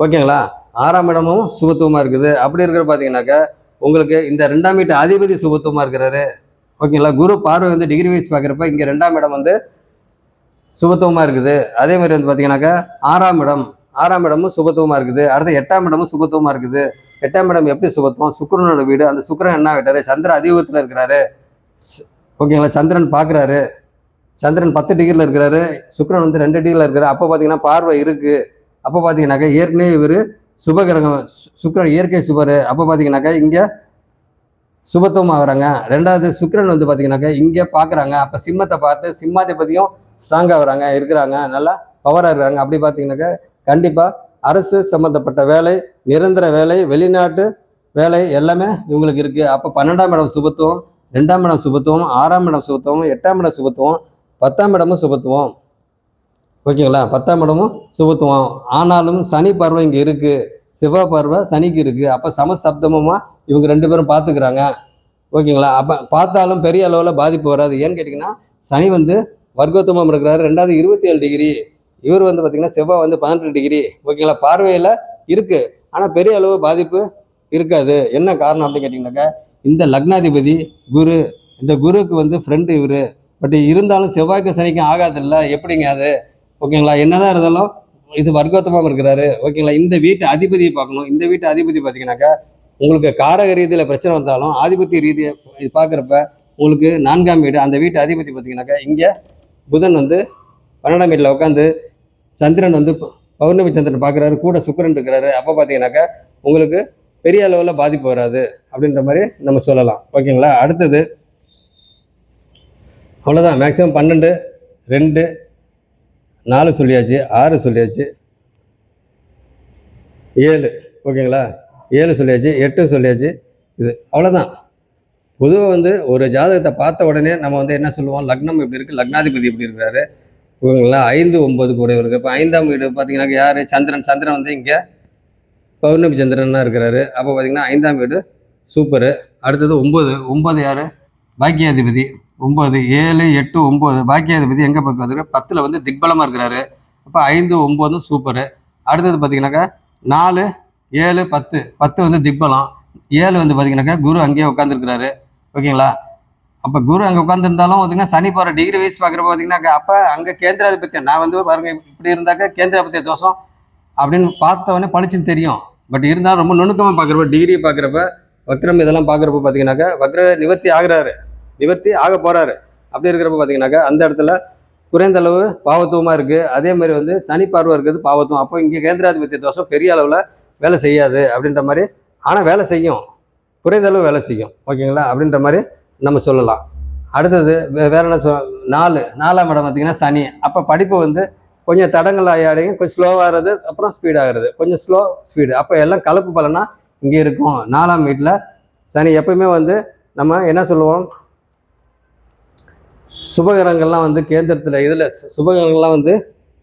ஓகேங்களா? 6ஆம் இடமும் சுபத்துவமாக இருக்குது. அப்படி இருக்கிற பார்த்தீங்கன்னாக்கா உங்களுக்கு இந்த 2ஆம் வீட்டு அதிபதி சுபத்துவமாக இருக்கிறாரு. ஓகேங்களா? குரு பார்வை வந்து டிகிரி வைஸ் பார்க்குறப்ப இங்கே 2ஆம் இடம் வந்து சுபத்துவமாக இருக்குது. அதே மாதிரி வந்து பார்த்தீங்கன்னாக்கா 6ஆம் இடமும் சுபத்துவமாக இருக்குது. அடுத்து 8ஆம் இடமும் சுபத்துவமாக இருக்குது. 8ஆம் இடம் எப்படி சுபத்துவம்? சுக்கிரனோட வீடு. அந்த சுக்கிரன் என்ன ஆகிட்டாரு? சந்திர அதியோகத்தில் இருக்கிறாரு. ஓகேங்களா? சந்திரன் பார்க்குறாரு. சந்திரன் 10 டிகிரியில் இருக்கிறாரு, சுக்கிரன் வந்து 2 டிகிரியில் இருக்கிறாரு. அப்போ பார்த்தீங்கன்னா பார்வை இருக்குது. அப்போ பார்த்தீங்கன்னாக்கா ஏற்கனவே இவர் சுபகிரகம், சுக்கிரன் இயற்கை சுபர். அப்போ பார்த்தீங்கன்னாக்கா இங்கே சுபத்துவம் ஆகுறாங்க. 2வது சுக்கிரன் வந்து பார்த்தீங்கன்னாக்கா இங்கே பார்க்குறாங்க. அப்போ சிம்மத்தை பார்த்து சிம்மாதிபதியும் ஸ்ட்ராங்காக ஆகுறாங்க, இருக்கிறாங்க, நல்லா பவராக இருக்கிறாங்க. அப்படி பார்த்தீங்கன்னாக்கா கண்டிப்பாக அரசு சம்மந்தப்பட்ட வேலை, நிரந்தர வேலை, வெளிநாட்டு வேலை எல்லாமே இவங்களுக்கு இருக்குது. அப்போ 12ஆம் இடம் சுபத்துவம், 2ஆம் இடம் சுபத்துவம், 6ஆம் இடம் சுபத்துவம், 8ஆம் இடம் சுபத்துவம், 10ஆம் இடமும் சுபத்துவம். ஓகேங்களா? 10ஆம் இடமும் சுபத்துவம். ஆனாலும் சனி பார்வை இங்கே இருக்குது, செவ்வாய் பார்வை சனிக்கு இருக்குது. அப்போ சமசப்தமமாக இவங்க 2 பேரும் பார்த்துக்கிறாங்க. ஓகேங்களா? அப்போ பார்த்தாலும் பெரிய அளவில் பாதிப்பு வராது. ஏன்னு கேட்டிங்கன்னா சனி வந்து வர்க்கோத்தமம் இருக்கிறாரு. 2வது 27 டிகிரி, இவர் வந்து பார்த்திங்கன்னா செவ்வாய் வந்து 18 டிகிரி. ஓகேங்களா? பார்வையில் இருக்குது, ஆனால் பெரிய அளவு பாதிப்பு இருக்காது. என்ன காரணம் அப்படின்னு கேட்டிங்கனாக்கா இந்த லக்னாதிபதி குரு, இந்த குருக்கு வந்து ஃப்ரெண்டு இவர். பட் இருந்தாலும் செவ்வாய்க்கும் சனிக்கும் ஆகாதில்ல, எப்படிங்க அது? ஓகேங்களா? என்னதான் இருந்தாலும் இது வர்க்கோத்தமம் இருக்கிறாரு. ஓகேங்களா? இந்த வீட்டு அதிபதியை பார்க்கணும். இந்த வீட்டு அதிபதி பார்த்தீங்கன்னாக்கா உங்களுக்கு காரக ரீதியில் பிரச்சனை வந்தாலும் ஆதிபத்திய ரீதியை இது பார்க்குறப்ப உங்களுக்கு 4ஆம் வீடு, அந்த வீட்டு அதிபதி பார்த்தீங்கன்னாக்கா இங்கே புதன் வந்து 12ஆம் வீட்டில் உட்காந்து சந்திரன் வந்து பௌர்ணமி சந்திரன் பார்க்குறாரு, கூட சுக்கிரன் இருக்கிறாரு. அப்போ பார்த்தீங்கன்னாக்கா உங்களுக்கு பெரிய அளவில் பாதிப்பு வராது அப்படின்ற மாதிரி நம்ம சொல்லலாம். ஓகேங்களா? அடுத்தது அவ்வளோதான். மேக்ஸிமம் 12, 2, 4 சொல்லியாச்சு, 6 சொல்லியாச்சு, 7. ஓகேங்களா? 7 சொல்லியாச்சு, 8 சொல்லியாச்சு. இது அவ்வளோதான். பொதுவாக வந்து ஒரு ஜாதகத்தை பார்த்த உடனே நம்ம வந்து என்ன சொல்லுவோம்? லக்னம் எப்படி இருக்குது, லக்னாதிபதி எப்படி இருக்கிறாரு. ஓகேங்களா? 5, 9 கூட இருக்குது. இப்போ 5ஆம் வீடு பார்த்தீங்கன்னாக்கா யார்? சந்திரன். சந்திரன் வந்து இங்கே பௌர்ணமி சந்திரனாக இருக்கிறாரு. அப்போ பார்த்தீங்கன்னா 5ஆம் வீடு சூப்பரு. அடுத்தது 9 யார்? பாக்கியாதிபதி. 9, 7, 8, 9 பாக்கியாதிபதி எங்கே பார்க்குறது? 10ல் வந்து திக்பலமாக இருக்கிறாரு. அப்போ 5, 9 சூப்பரு. அடுத்தது பார்த்தீங்கன்னாக்கா 4, 7, 10 வந்து திக்பலம். 7 வந்து பார்த்தீங்கன்னாக்கா குரு அங்கேயே உட்காந்துருக்கிறாரு. ஓகேங்களா? அப்போ குரு அங்கே உட்காந்துருந்தாலும் பார்த்தீங்கன்னா சனி போகிற டிகிரி வைஸ் பார்க்குறப்ப பார்த்தீங்கன்னாக்கா அப்போ அங்கே கேந்திராதிபத்தியம், நான் வந்து பாருங்க இப்படி இருந்தாக்கா கேந்திராதிபத்திய தோஷம் அப்படின்னு பார்த்தவொடனே பளிச்சுன்னு தெரியும். பட் இருந்தாலும் ரொம்ப நுணுக்கமாக பார்க்குறப்ப, டிகிரி பார்க்குறப்ப, வக்ரம் இதெல்லாம் பார்க்குறப்ப பார்த்தீங்கன்னாக்கா வக்ர நிவர்த்தி ஆகுறாரு, நிவர்த்தி ஆக போகிறாரு. அப்படி இருக்கிறப்ப பார்த்தீங்கன்னாக்கா அந்த இடத்துல குறைந்த அளவு பாவத்துவமாக இருக்குது. அதே மாதிரி வந்து சனி பார்வை இருக்கிறது பாவத்துவம். அப்போ இங்கே கேந்திராதிபத்திய தோஷம் பெரிய அளவில் வேலை செய்யாது அப்படின்ற மாதிரி, ஆனால் வேலை செய்யும், குறைந்த அளவு வேலை செய்யும். ஓகேங்களா? அப்படின்ற மாதிரி நம்ம சொல்லலாம். அடுத்தது வேற என்ன 4ஆம் இடம் பார்த்தீங்கன்னா சனி. அப்போ படிப்பு வந்து கொஞ்சம் தடங்கள் ஆகிடும், கொஞ்சம் ஸ்லோவாகிறது, அப்புறம் ஸ்பீடாகிறது, கொஞ்சம் ஸ்லோ ஸ்பீடு. அப்போ எல்லாம் கலப்பு பலனா இங்கே இருக்கும். 4ஆம் வீட்டில் சனி. எப்பயுமே வந்து நம்ம என்ன சொல்லுவோம்? சுபகிரகங்கள்லாம் வந்து கேந்திரத்தில், இதில் சுபகிரகங்கள்லாம் வந்து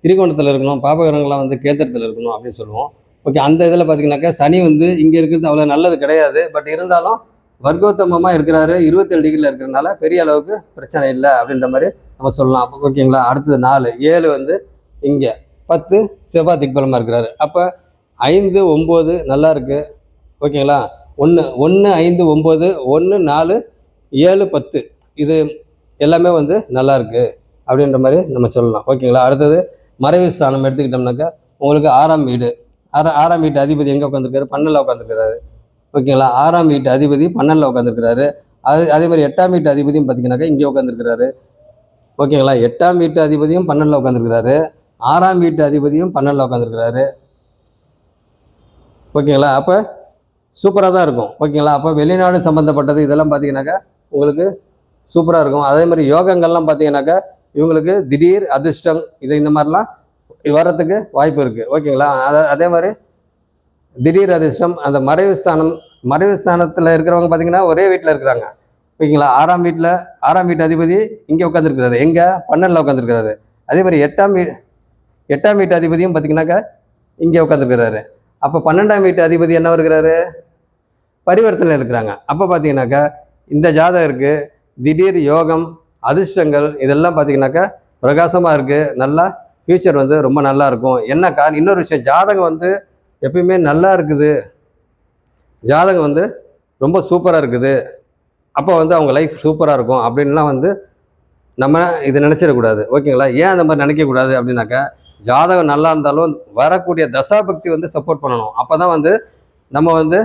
திரிகோணத்தில் இருக்கணும், பாபகிரகங்கள்லாம் வந்து கேந்திரத்தில் இருக்கணும் அப்படின்னு சொல்லுவோம். ஓகே, அந்த இதில் பார்த்தீங்கன்னாக்கா சனி வந்து இங்கே இருக்கிறது அவ்வளோ நல்லது கிடையாது. பட் இருந்தாலும் வர்க்கோத்தமமாக இருக்கிறாரு, 27 டிகிரியில் இருக்கிறதுனால பெரிய அளவுக்கு பிரச்சனை இல்லை அப்படின்ற மாதிரி நம்ம சொல்லலாம். அப்போ ஓகேங்களா. அடுத்தது 4 7 வந்து இங்கே 10 செவ்வாய் திக்பலமாக இருக்கிறாரு. அப்போ 5 9 நல்லா இருக்குது. ஓகேங்களா. 1 1 5 9 1 4 7 10 இது எல்லாமே வந்து நல்லா இருக்குது அப்படின்ற மாதிரி நம்ம சொல்லலாம். ஓகேங்களா. அடுத்தது மறைவு ஸ்தானம் எடுத்துக்கிட்டோம்னாக்கா உங்களுக்கு 6ஆம் வீடு. 6ஆம் வீட்டு அதிபதி எங்கே உட்காந்துருக்காரு? 12ல் உட்காந்துருக்கிறாரு. ஓகேங்களா. 6ஆம் வீட்டு அதிபதி 12ல் உட்காந்துருக்கிறாரு. அதே மாதிரி 8ஆம் வீட்டு அதிபதியும் பார்த்தீங்கன்னாக்கா இங்கே உட்காந்துருக்கிறாரு. ஓகேங்களா. 8ஆம் வீட்டு அதிபதியும் 12ல் உட்காந்துருக்கிறாரு. 6ஆம் வீட்டு அதிபதியும் 12ல் உட்காந்துருக்கிறாரு. ஓகேங்களா. அப்போ சூப்பராக தான் இருக்கும். ஓகேங்களா. அப்போ வெளிநாடு சம்மந்தப்பட்டது இதெல்லாம் பார்த்தீங்கன்னாக்கா உங்களுக்கு சூப்பராக இருக்கும். அதே மாதிரி யோகங்கள்லாம் பார்த்தீங்கன்னாக்கா இவங்களுக்கு திடீர் அதிர்ஷ்டம் இந்த மாதிரிலாம் வர்றதுக்கு வாய்ப்பு இருக்குது. ஓகேங்களா. அதே மாதிரி திடீர் அதிர்ஷ்டம் அந்த மறைவு ஸ்தானத்தில் இருக்கிறவங்க பார்த்தீங்கன்னா ஒரே வீட்டில் இருக்கிறாங்க. ஓகேங்களா. 6ஆம் வீட்டு அதிபதி இங்கே உட்காந்துருக்கிறாரு. எங்கே? 12ல் உட்காந்துருக்கிறாரு. அதே மாதிரி 8ஆம் வீட்டு அதிபதியும் பார்த்தீங்கன்னாக்கா இங்கே உட்காந்துருக்கிறாரு. அப்போ 12ஆம் வீட்டு அதிபதி என்ன இருக்கிறாரு? பரிவர்த்தனை இருக்கிறாங்க. அப்போ பார்த்தீங்கன்னாக்கா இந்த ஜாதகருக்கு திடீர் யோகம் அதிர்ஷ்டங்கள் இதெல்லாம் பார்த்தீங்கன்னாக்கா பிரகாசமாக இருக்குது. நல்லா ஃபியூச்சர் வந்து ரொம்ப நல்லா இருக்கும். என்னக்கா இன்னொரு விஷயம், ஜாதகம் வந்து எப்பயுமே நல்லா இருக்குது, ஜாதகம் வந்து ரொம்ப சூப்பராக இருக்குது, அப்போ வந்து அவங்க லைஃப் சூப்பராக இருக்கும் அப்படின்லாம் வந்து நம்ம இதை நினச்சிடக்கூடாது. ஓகேங்களா. ஏன் அந்த மாதிரி நினைக்கக்கூடாது அப்படின்னாக்கா ஜாதகம் நல்லா இருந்தாலும் வரக்கூடிய தசாபக்தி வந்து சப்போர்ட் பண்ணணும். அப்போ தான் வந்து நம்ம வந்து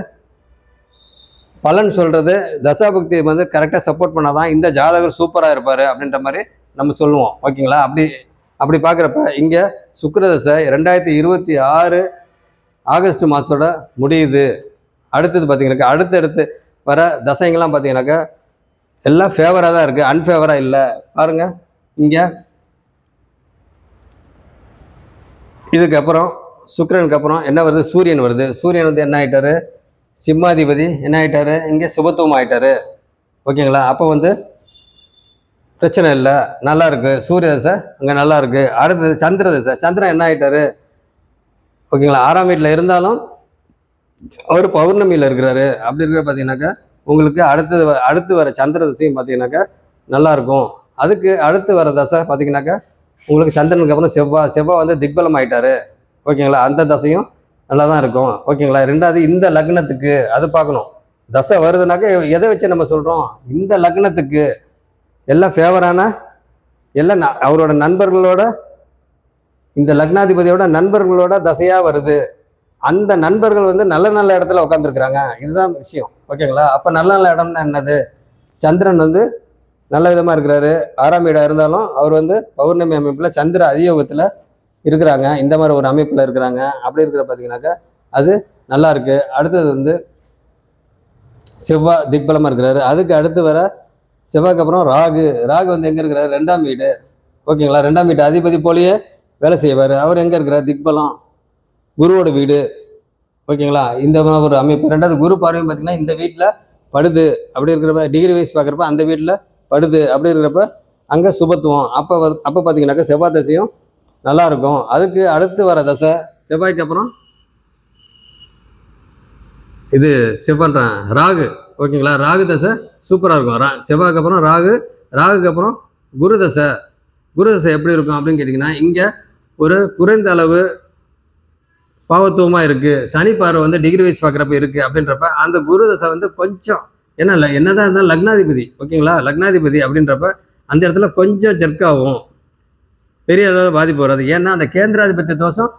பலன் சொல்கிறது தசாபக்தி வந்து கரெக்டாக சப்போர்ட் பண்ணால் தான் இந்த ஜாதகர் சூப்பராக இருப்பார் அப்படின்ற மாதிரி நம்ம சொல்லுவோம். ஓகேங்களா. அப்படி பார்க்குறப்ப இங்கே சுக்கிரதசை 2026 ஆகஸ்ட் மாதத்தோட முடியுது. அடுத்தது பார்த்தீங்கன்னாக்கா அடுத்தடுத்து வர தசைங்கள்லாம் பார்த்தீங்கன்னாக்கா எல்லாம் ஃபேவராக தான் இருக்குது, அன்ஃபேவராக இல்லை. பாருங்கள் இங்கே இதுக்கப்புறம் சுக்கிரனுக்கு அப்புறம் என்ன வருது? சூரியன் வருது. சூரியன் வந்து என்ன ஆகிட்டாரு? சிம்மாதிபதி என்ன ஆகிட்டாரு? இங்கே சுபத்துவம் ஆகிட்டாரு. ஓகேங்களா. அப்போ வந்து பிரச்சனை இல்லை, நல்லா இருக்குது. சூரிய தசை அங்கே நல்லா இருக்குது. அடுத்தது சந்திர தசை. சந்திரன் என்ன ஆகிட்டாரு? ஓகேங்களா. 6ஆம் வீட்டில் இருந்தாலும் அவர் பௌர்ணமியில் இருக்கிறாரு. அப்படி இருக்கிற பார்த்தீங்கன்னாக்கா உங்களுக்கு அடுத்து வர சந்திர தசையும் பார்த்தீங்கன்னாக்கா நல்லாயிருக்கும். அதுக்கு அடுத்து வர தசை பார்த்தீங்கன்னாக்கா உங்களுக்கு சந்திரனுக்கு அப்புறம் செவ்வாய் வந்து திக்பலம் ஆகிட்டாரு. ஓகேங்களா. அந்த தசையும் நல்லா தான் இருக்கும். ஓகேங்களா. 2வது இந்த லக்னத்துக்கு அது பார்க்கணும். தசை வருதுனாக்கா எதை வச்சு நம்ம சொல்கிறோம்? இந்த லக்னத்துக்கு எல்லாம் ஃபேவரான எல்லாம் அவரோட நண்பர்களோட இந்த லக்னாதிபதியோட நண்பர்களோட தசையாக வருது. அந்த நண்பர்கள் வந்து நல்ல இடத்துல உட்காந்துருக்குறாங்க. இதுதான் விஷயம். ஓகேங்களா. அப்போ நல்ல இடம்னா என்னது? சந்திரன் வந்து நல்ல விதமாக இருக்கிறாரு. 6ஆம் வீடாக இருந்தாலும் அவர் வந்து பௌர்ணமி அமைப்பில் சந்திர அதியோகத்தில் இருக்கிறாங்க. இந்த மாதிரி ஒரு அமைப்பில் இருக்கிறாங்க. அப்படி இருக்கிற பார்த்தீங்கன்னாக்கா அது நல்லா இருக்குது. அடுத்தது வந்து செவ்வாய் திக்பலமாக இருக்கிறாரு. அதுக்கு அடுத்து வர செவ்வாய்க்கு அப்புறம் ராகு வந்து எங்கே இருக்கிறாரு? 2ஆம் வீடு. ஓகேங்களா. 2ஆம் வீட்டு அதிபதி போலேயே வேலை செய்வார். அவர் எங்கே இருக்கிறார்? திக்பலம், குருவோட வீடு. ஓகேங்களா. இந்த ஒரு அமைப்பு. 2வது குரு பார்வையும் பார்த்தீங்கன்னா இந்த வீட்டில் படுது. அப்படி இருக்கிறப்ப டிகிரி வைஸ் பார்க்குறப்ப அந்த வீட்டில் படுது. அப்படி இருக்கிறப்ப அங்கே சுபத்துவம். அப்போ பார்த்தீங்கன்னாக்கா செவ்வாய் தசையும் நல்லா இருக்கும். அதுக்கு அடுத்து வர தசை செவ்வாய்க்கு அப்புறம் இது செவ்வாய்ன்றேன் ராகு. ஓகேங்களா. ராகு தசை சூப்பராக இருக்கும். செவ்வாய்க்கு அப்புறம் ராகுக்கு அப்புறம் குரு தசை எப்படி இருக்கும் அப்படின்னு கேட்டிங்கன்னா இங்கே ஒரு குறைந்த அளவு பாவத்துவமாக இருக்குது. சனி பார்வை வந்து டிகிரி வைஸ் பார்க்குறப்ப இருக்குது. அப்படின்றப்ப அந்த குரு தசை வந்து கொஞ்சம் என்னதான் இருந்தாலும் லக்னாதிபதி. ஓகேங்களா. லக்னாதிபதி அப்படின்றப்ப அந்த இடத்துல கொஞ்சம் ஜெர்க்காகும், பெரிய அளவில் பாதிப்பு வராது. ஏன்னா அந்த கேந்திராதிபத்திய தோஷம்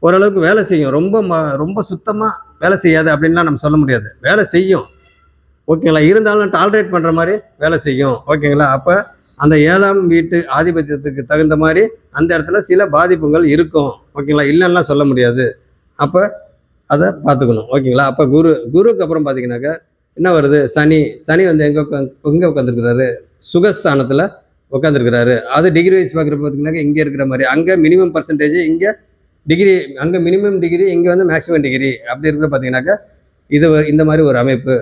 ஓரளவுக்கு வேலை செய்யும். ரொம்ப சுத்தமாக வேலை செய்யாது அப்படின்லாம் நம்ம சொல்ல முடியாது. வேலை செய்யும். ஓகேங்களா. இருந்தாலும் டாலரேட் பண்ணுற மாதிரி வேலை செய்யும். ஓகேங்களா. அப்போ அந்த 7ஆம் வீட்டு ஆதிபத்தியத்துக்கு தகுந்த மாதிரி அந்த இடத்துல சில பாதிப்புகள் இருக்கும். ஓகேங்களா. இல்லைன்னா சொல்ல முடியாது. அப்போ அதை பார்த்துக்கணும். ஓகேங்களா. அப்போ குருக்கு அப்புறம் பார்த்தீங்கன்னாக்கா என்ன வருது? சனி வந்து எங்கே உட்காந்துருக்கிறாரு? சுகஸ்தானத்தில் உட்காந்துருக்கிறாரு. அது டிகிரி வைஸ் பார்க்குறப்ப பார்த்தீங்கன்னாக்கா இங்கே இருக்கிற மாதிரி அங்கே மினிமம் பர்சன்டேஜ், இங்கே டிகிரி, அங்கே மினிமம் டிகிரி, இங்கே வந்து மேக்ஸிமம் டிகிரி. அப்படி இருக்கிற பார்த்தீங்கன்னாக்கா இந்த மாதிரி ஒரு அமைப்பு.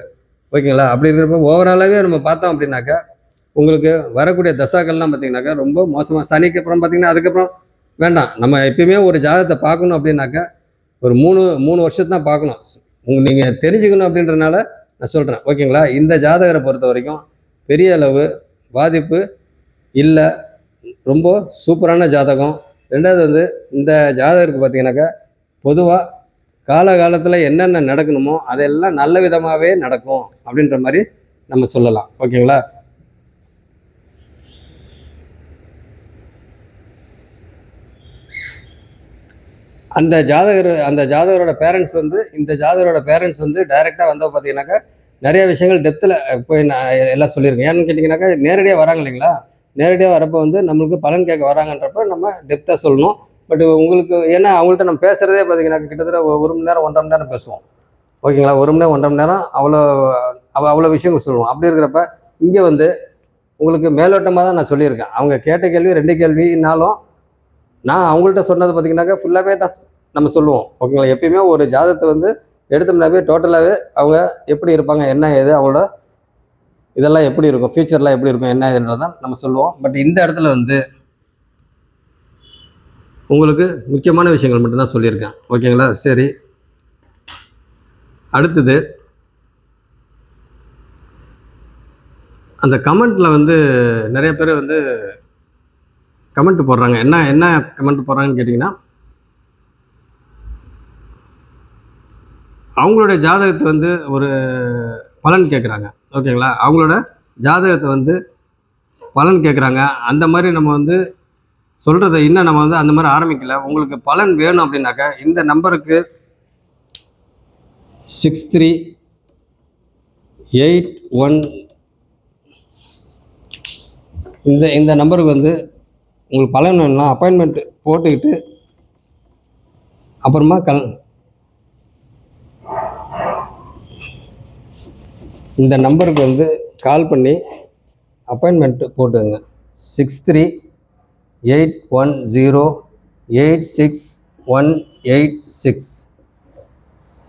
ஓகேங்களா. அப்படி இருக்கிறப்ப ஓவராலாகவே நம்ம பார்த்தோம் அப்படின்னாக்கா உங்களுக்கு வரக்கூடிய தசாக்கள்லாம் பார்த்தீங்கன்னாக்கா ரொம்ப மோசமாக. சனிக்கு அப்புறம் பார்த்தீங்கன்னா அதுக்கப்புறம் வேண்டாம். நம்ம எப்பயுமே ஒரு ஜாதகத்தை பார்க்கணும் அப்படின்னாக்கா ஒரு 3 வருஷத்து தான் பார்க்கணும். நீங்கள் தெரிஞ்சுக்கணும் அப்படின்றனால நான் சொல்கிறேன். ஓகேங்களா. இந்த ஜாதகரை பொறுத்த வரைக்கும் பெரிய அளவு பாதிப்பு இல்லை. ரொம்ப சூப்பரான ஜாதகம். ரெண்டாவது வந்து இந்த ஜாதகருக்கு பார்த்தீங்கன்னாக்கா பொதுவாக காலகாலத்தில் என்னென்ன நடக்கணுமோ அதெல்லாம் நல்ல விதமாகவே நடக்கும் அப்படின்ற மாதிரி நம்ம சொல்லலாம். ஓகேங்களா? அந்த ஜாதகரோட பேரண்ட்ஸ் வந்து இந்த ஜாதகரோட பேரண்ட்ஸ் வந்து டைரெக்டாக வந்தால் பார்த்தீங்கன்னாக்கா நிறைய விஷயங்கள் டெப்த்தில் போய் நான் எல்லாம் சொல்லியிருக்கேன். ஏன்னு கேட்டிங்கனாக்கா நேரடியாக வராங்க இல்லைங்களா? நேரடியாக வரப்போ வந்து நம்மளுக்கு பலன் கேட்க வராங்கன்றப்ப நம்ம டெப்த்தாக சொல்லணும். பட் உங்களுக்கு ஏன்னா அவங்கள்ட்ட நம்ம பேசுகிறதே பார்த்தீங்கன்னா கிட்டத்தட்ட 1 மணி நேரம் 1.5 மணி நேரம் பேசுவோம். ஓகேங்களா? 1 மணி நேரம் 1.5 மணி நேரம் அவ்வளோ விஷயங்கள் சொல்லுவோம். அப்படி இருக்கிறப்ப இங்கே வந்து உங்களுக்கு மேலோட்டமாக தான் நான் சொல்லியிருக்கேன். அவங்க கேட்ட கேள்வி 2 கேள்வினாலும் நான் அவங்கள்ட்ட சொன்னது பார்த்தீங்கன்னாக்கா ஃபுல்லாகவே தான் நம்ம சொல்லுவோம். ஓகேங்களா? எப்பயுமே ஒரு ஜாதகத்தை வந்து எடுத்தோம்னாவே டோட்டலாகவே அவங்க எப்படி இருப்பாங்க, என்ன ஏது, அவங்களோட இதெல்லாம் எப்படி இருக்கும், ஃபியூச்சர்லாம் எப்படி இருக்கும், என்ன ஏதுன்றதான் நம்ம சொல்லுவோம். பட் இந்த இடத்துல வந்து உங்களுக்கு முக்கியமான விஷயங்கள் மட்டும்தான் சொல்லியிருக்கேன். ஓகேங்களா? சரி, அடுத்தது அந்த கமெண்ட்டில் வந்து நிறைய பேர் வந்து கமெண்ட் போடுறாங்க. என்ன கமெண்ட் போடுறாங்கன்னு கேட்டிங்கன்னா, அவங்களோட ஜாதகத்தை வந்து ஒரு பலன் கேட்குறாங்க. ஓகேங்களா? அவங்களோட ஜாதகத்தை வந்து பலன் கேட்குறாங்க. அந்த மாதிரி நம்ம வந்து சொல்கிறத இன்னும் நம்ம வந்து அந்த மாதிரி ஆரம்பிக்கல. உங்களுக்கு பலன் வேணும் அப்படின்னாக்கா இந்த நம்பருக்கு 6381 இந்த நம்பருக்கு வந்து உங்களுக்கு பலன் வேணும்னா அப்பாயின்மெண்ட் போட்டுக்கிட்டு அப்புறமா இந்த நம்பருக்கு வந்து கால் பண்ணி அப்பாயின்மெண்ட் போட்டுங்க. 6381086186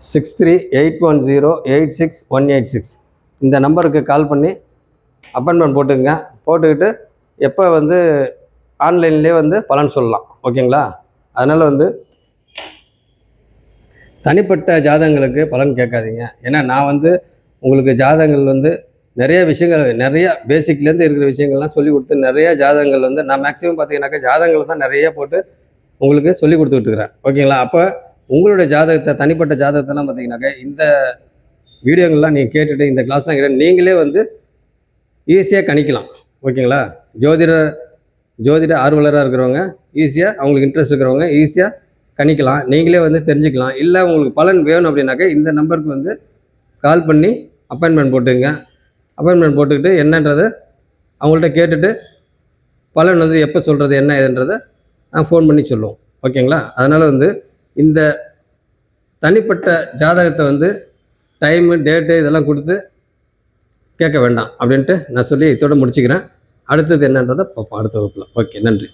6381086186 இந்த நம்பருக்கு கால் பண்ணி அப்பாயின்மெண்ட் போட்டுங்க. போட்டுக்கிட்டு எப்போ வந்து ஆன்லைன்லேயே வந்து பலன் சொல்லலாம். ஓகேங்களா? அதனால் வந்து தனிப்பட்ட ஜாதகங்களுக்கு பலன் கேட்காதீங்க. ஏன்னா நான் வந்து உங்களுக்கு ஜாதகங்கள் வந்து நிறைய விஷயங்கள், நிறைய பேசிக்லேருந்து இருக்கிற விஷயங்கள்லாம் சொல்லி கொடுத்து நிறைய ஜாதகங்கள் வந்து நான் மேக்ஸிமம் பார்த்தீங்கன்னாக்கா ஜாதகங்கள் தான் நிறைய போட்டு உங்களுக்கு சொல்லி கொடுத்துட்ருக்குறேன். ஓகேங்களா? அப்போ உங்களுடைய ஜாதகத்தை, தனிப்பட்ட ஜாதகத்தெல்லாம் பார்த்தீங்கன்னாக்கா இந்த வீடியோங்கள்லாம் நீங்கள் கேட்டுட்டு இந்த கிளாஸ்லாம் கேட்டு நீங்களே வந்து ஈஸியாக கணிக்கலாம். ஓகேங்களா? ஜோதிட ஆர்வலராக இருக்கிறவங்க ஈஸியாக, அவங்களுக்கு இன்ட்ரெஸ்ட் இருக்கிறவங்க ஈஸியாக கணிக்கலாம். நீங்களே வந்து தெரிஞ்சுக்கலாம். இல்லை உங்களுக்கு பலன் வேணும் அப்படின்னாக்கா இந்த நம்பருக்கு வந்து கால் பண்ணி அப்பாயின்மெண்ட் போட்டுங்க. அப்பாயின்மெண்ட் போட்டுக்கிட்டு என்னன்றதை அவங்கள்ட்ட கேட்டுட்டு பலன் வந்து எப்போ சொல்கிறது என்ன ஏதுன்றதை ஃபோன் பண்ணி சொல்லுவோம். ஓகேங்களா? அதனால் வந்து இந்த தனிப்பட்ட ஜாதகத்தை வந்து டைமு டேட்டு இதெல்லாம் கொடுத்து கேட்க வேண்டாம் அப்படின்ட்டு நான் சொல்லி இதோட முடிச்சுக்கிறேன். அடுத்தது என்னன்றதை பார்ப்போம் அடுத்த வகுப்பில். ஓகே, நன்றி.